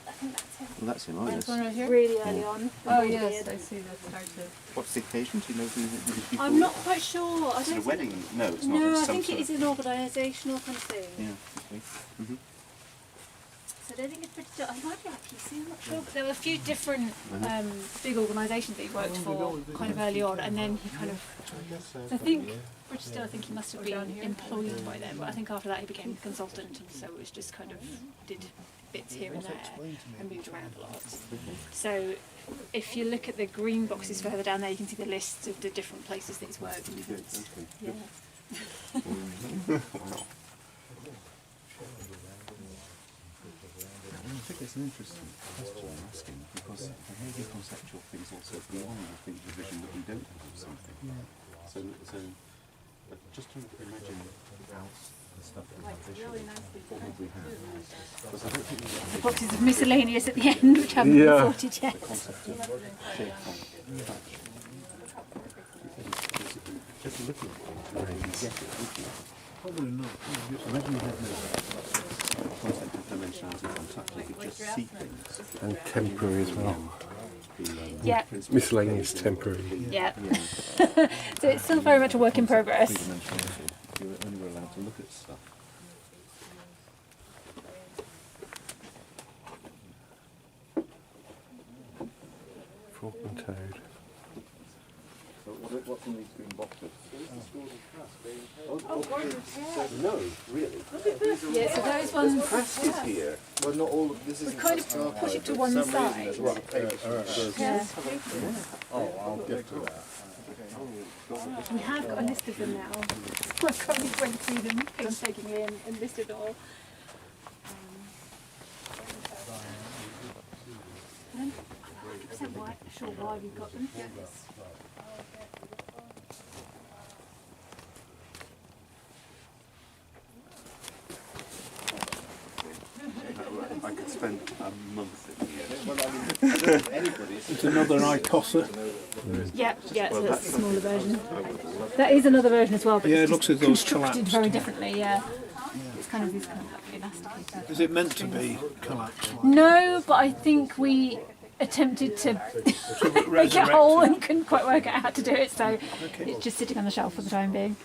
I think that's him. Well, that's him, oh This yes. one right here? Really early on. Oh yes, I see. That's hard to. What's the occasion? Do you know who the people... I'm not quite sure. I Is it a don't wedding? No, it's not. No, It's I some think sort it is of... an organisational kind of thing. Yeah, okay. Mm-hmm. So I don't think it's pretty. It might be IPC, I'm not sure. But there were a few different big organisations that he worked for kind of early on, and then he kind of. So I think British Steel. I think he must have been employed by them, but I think after that he became a consultant, and so it was just kind of did bits here and there and moved around a lot. So if you look at the green boxes further down there, you can see the list of the different places that he's worked. Yeah. Wow. I think it's an interesting question I'm asking, because behaviour conceptual things also beyond the vision that we don't have of something. So just trying to imagine the stuff that we have visually, what would we have? Because I don't think we have Boxes of miscellaneous at the end, which haven't been sorted yet. the concept of shape on touch. Just looking at it, you get it, wouldn't you? Probably not. Imagine you had no concept of dimensionality on touch, you could just see things. And temporary as well. Yeah. Miscellaneous temporary. Yeah. So it's still very much a work in progress. Three-dimensionality. You only were allowed to look at stuff. Fork and toad. So what's in these green boxes? No, really. Yeah, so those ones, Press is here. Well, not all of this is. we kind of push it to one side. Yeah. Oh, I'll get to that. We have got a list of them now. I probably went through them painstakingly and listed all. I'm not 100% sure why we got them. spend a month in here. It's another icosser. Yeah, yeah, so that's a smaller version. That is another version as well, but Yeah, it's it looks just as though it's constructed collapsed. very differently, yeah. It's kind of these kind of elasticated. Is it meant to be collapsed? No, but I think we attempted to make it resurrect whole it. and couldn't quite work out how to do it, so it's just sitting on the shelf for the time being.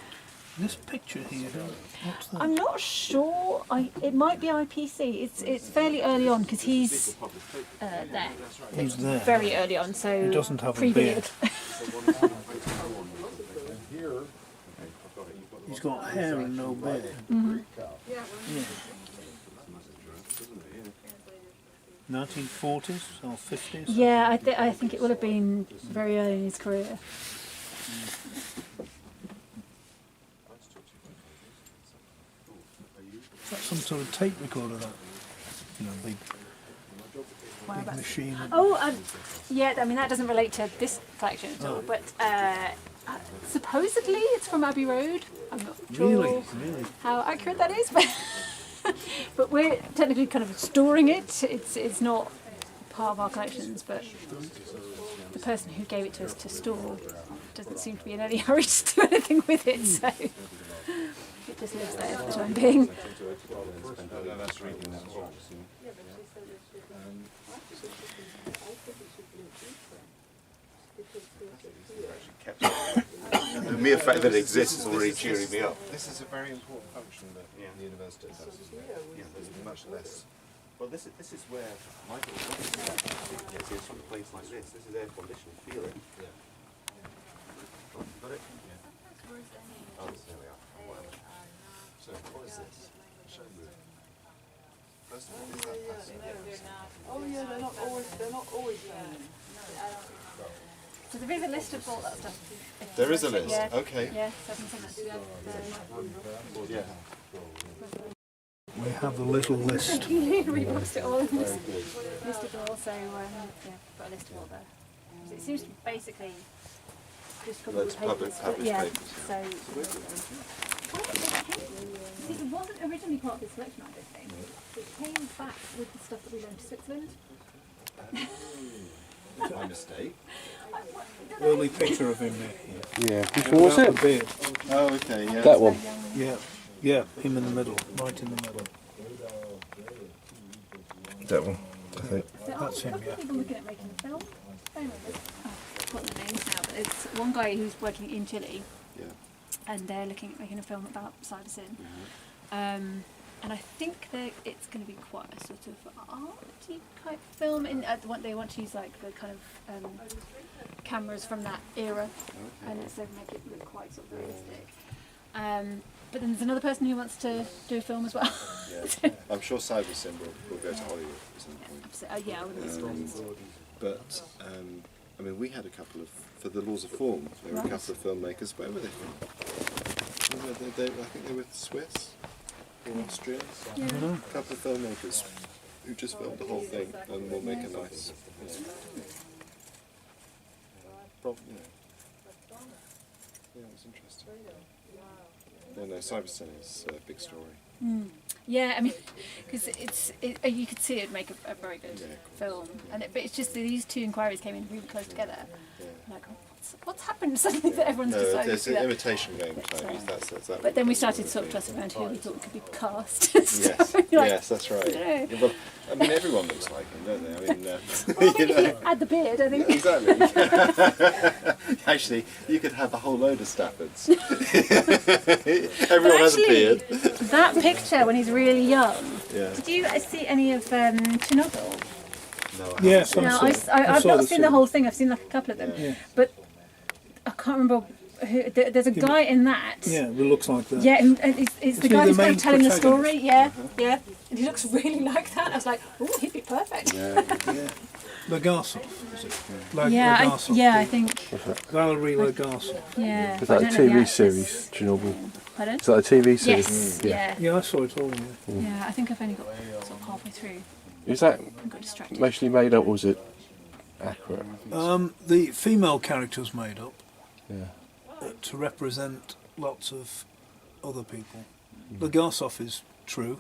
This picture here, what's that? I'm not sure. It might be IPC. It's fairly early on because he's there. He's there. Very early on, so He doesn't have a pre-beard. He's got hair and no beard. Mhm. Yeah. 1940s or 50s? Yeah, I think it would have been very early in his career. Is that some sort of tape recorder, that? You know, big machine. Oh, yeah. I mean, that doesn't relate to this collection at all. But supposedly it's from Abbey Road. I'm not sure Really? how accurate that is, but but we're technically kind of storing it. It's not part of our collections, but the person who gave it to us to store doesn't seem to be in any hurry to do anything with it, so it just lives there for the time being. The mere fact that it exists is already cheering me up. This is a very important function that the university does, isn't it? Yeah, there's much less. Well, this is where Michael is it's from a place like this. This is air conditioned. Feel it. Yeah. Got it? Oh, there we are. Whatever. So, what is this? Show me. First of all, is that passive? Oh yeah, they're not always there. So there is a list of all that stuff. There is a list. Yeah. Okay. Yeah, so I can send that to you. Yeah. We have the little list. We boxed it all and listed it all, so yeah, got a list of all there. So it seems to be basically just a couple Loads of of papers. published Yeah, papers, so see, it wasn't originally part of this collection, I don't think. It came back with the stuff that we loaned to Switzerland. My mistake. Early picture of him there. Yeah, which one was Without it? the beard. Oh, okay, yeah. That one. Yeah, yeah, him in the middle, right in the middle. That one, I think. There are That's a him, couple yeah. of people looking at making a film. Oh, I've forgotten the names now, but it's one guy who's working in Chile, Yeah. and they're looking at making a film about Cybersyn. And I think it's going to be quite a sort of arty type film. They want to use like the kind of cameras from that era, and so make it look quite sort of realistic. But then there's another person who wants to do a film as well. Yeah. I'm sure Cybersyn will go to Hollywood at some point. Yeah, I wouldn't be surprised. But, I mean, we had a couple of, for the Laws of Form, there were a couple of filmmakers. Where were they from? I think they were Swiss or Austrian. Yeah. A couple of filmmakers who just filmed the whole thing and will make a nice. Probably, yeah, it was interesting. No, Cybersyn is a big story. Yeah, I mean, because you could see it make a very good film, but it's just that these two inquiries came in really close together. Like, what's happened suddenly that everyone's decided it's to do an that? imitation game, Chinese. That's But then we started sort of tossing around who we thought could be cast. Yes, Like, yes, that's right. I don't know. Well, I mean, everyone looks like him, don't they? I mean, Well, I think if you add the beard, I think. Exactly. Actually, you could have a whole load of Staffords. Everyone has a beard. That picture when he's really young. Yeah. Did you see any of Chernobyl? No, Yes, No, I've not seen the whole thing. I've seen like a couple of them, Yeah. but I can't remember. There's a guy in that. Yeah, it looks like that. Yeah, and it's the Isn't he guy the who's kind main of telling the protagonist? story. Yeah, yeah. And he looks really like that. I was like, oh, he'd be perfect. Yeah. Legasov, is it? Legasov. I think. Valerie Legasov. Yeah. Is but I that a don't know the TV actress. series, Chernobyl? Pardon? Is that a TV series? Yes. Yeah. Yeah, I saw it all. Yeah. Yeah. I think I've only got sort of halfway through. Is that I got distracted. mostly made up, or was it accurate? The female character's made up Yeah. to represent lots of other people. Legasov is true.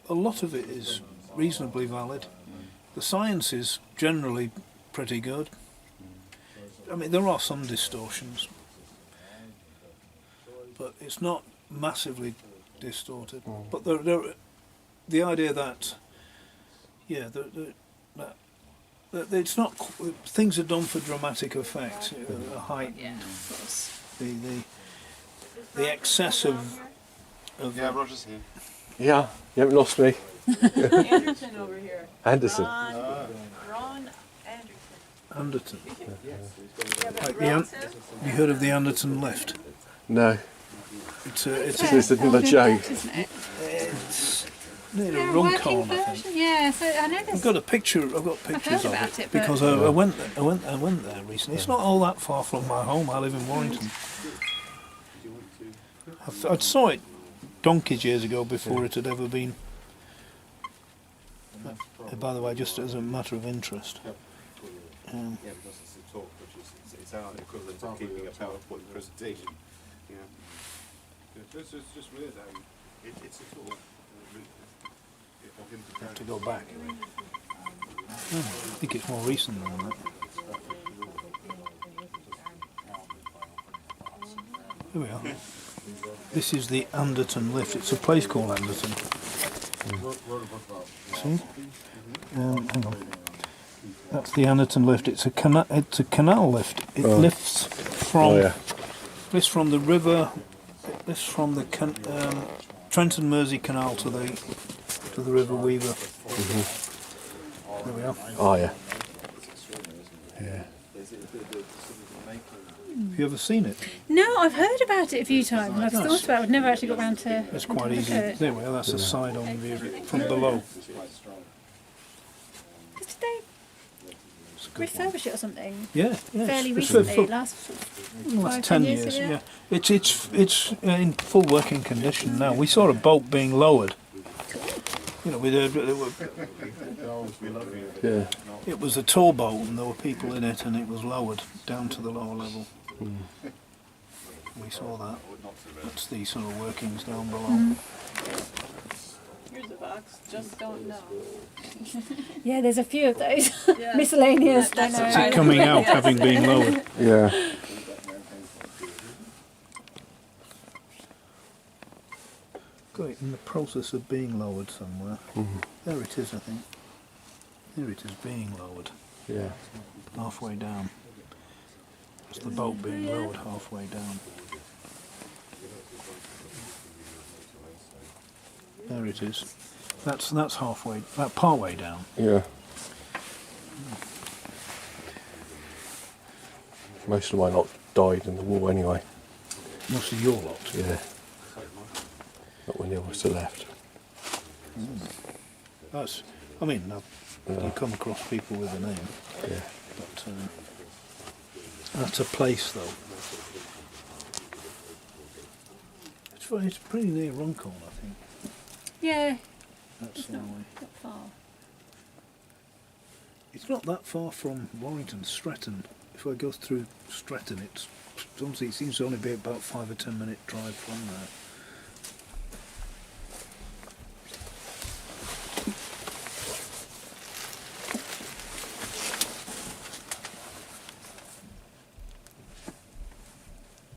A lot of it is reasonably valid. The science is generally pretty good. I mean, there are some distortions, but it's not massively distorted. But the idea that, yeah, that it's not things are done for dramatic effect, height, Yeah, of course. the excess of Yeah, Roger's here. Yeah, you haven't lost me. Anderson over here. Anderson. Ron Anderson. Anderton. Yeah, but Like Ron's you heard of the Anderton lift? No. It's This is another joke. Isn't it? near Yeah, a a run working corner, I think. version. Yeah, so I know I've there's. got a picture. I've got pictures of about it, but- because I went there recently. It's not all that far from my home. I live in Warrington. I saw it donkeys years ago before it had ever been. By the way, just as a matter of interest. Yeah, because it's a talk, which is it's our equivalent of keeping a PowerPoint presentation. Yeah. It's just weird how it's a talk. Have to go back. I think it's more recent than that. Here we are. This is the Anderton lift. It's a place called Anderton. See? Hang on. That's the Anderton lift. It's a canal lift. It lifts from lifts from the river. It lifts from the Trenton Mersey Canal to the River Weaver. There we are. Oh yeah. Have you ever seen it? No, I've heard about it a few times. And I've Nice. thought about it. I've never actually got round to. It's to quite look easy. at it. There we are. That's a side-on view of it from below. Did they refurbish it or something? Yeah, Fairly it's recently, for- last last 5, 10 years years. ago. Yeah, it's in full working condition now. We saw a boat being lowered. You know, Yeah. it was a tour boat and there were people in it, and it was lowered down to the lower level. We saw that. That's the sort of workings down below. Here's a box, just don't know. Yeah, there's a few of those. Yeah. Miscellaneous, don't That's it know. coming out having been lowered. Yeah. Got it in the process of being lowered somewhere. There it is, I think. There it is, being lowered. Yeah. Halfway down. It's the boat being lowered halfway down. There it is. That's halfway, part way down. Yeah. Most of my lot died in the war anyway. Most of your lot. Yeah. Not when the others are left. That's. I mean, you come across people with a name, Yeah. but that's a place though. It's pretty near Runcorn, I think. Yeah, That's it's the not way. that far. It's not that far from Warrington, Stretton. If I go through Stretton, it's obviously it seems to only be about 5 or 10 minute drive from there.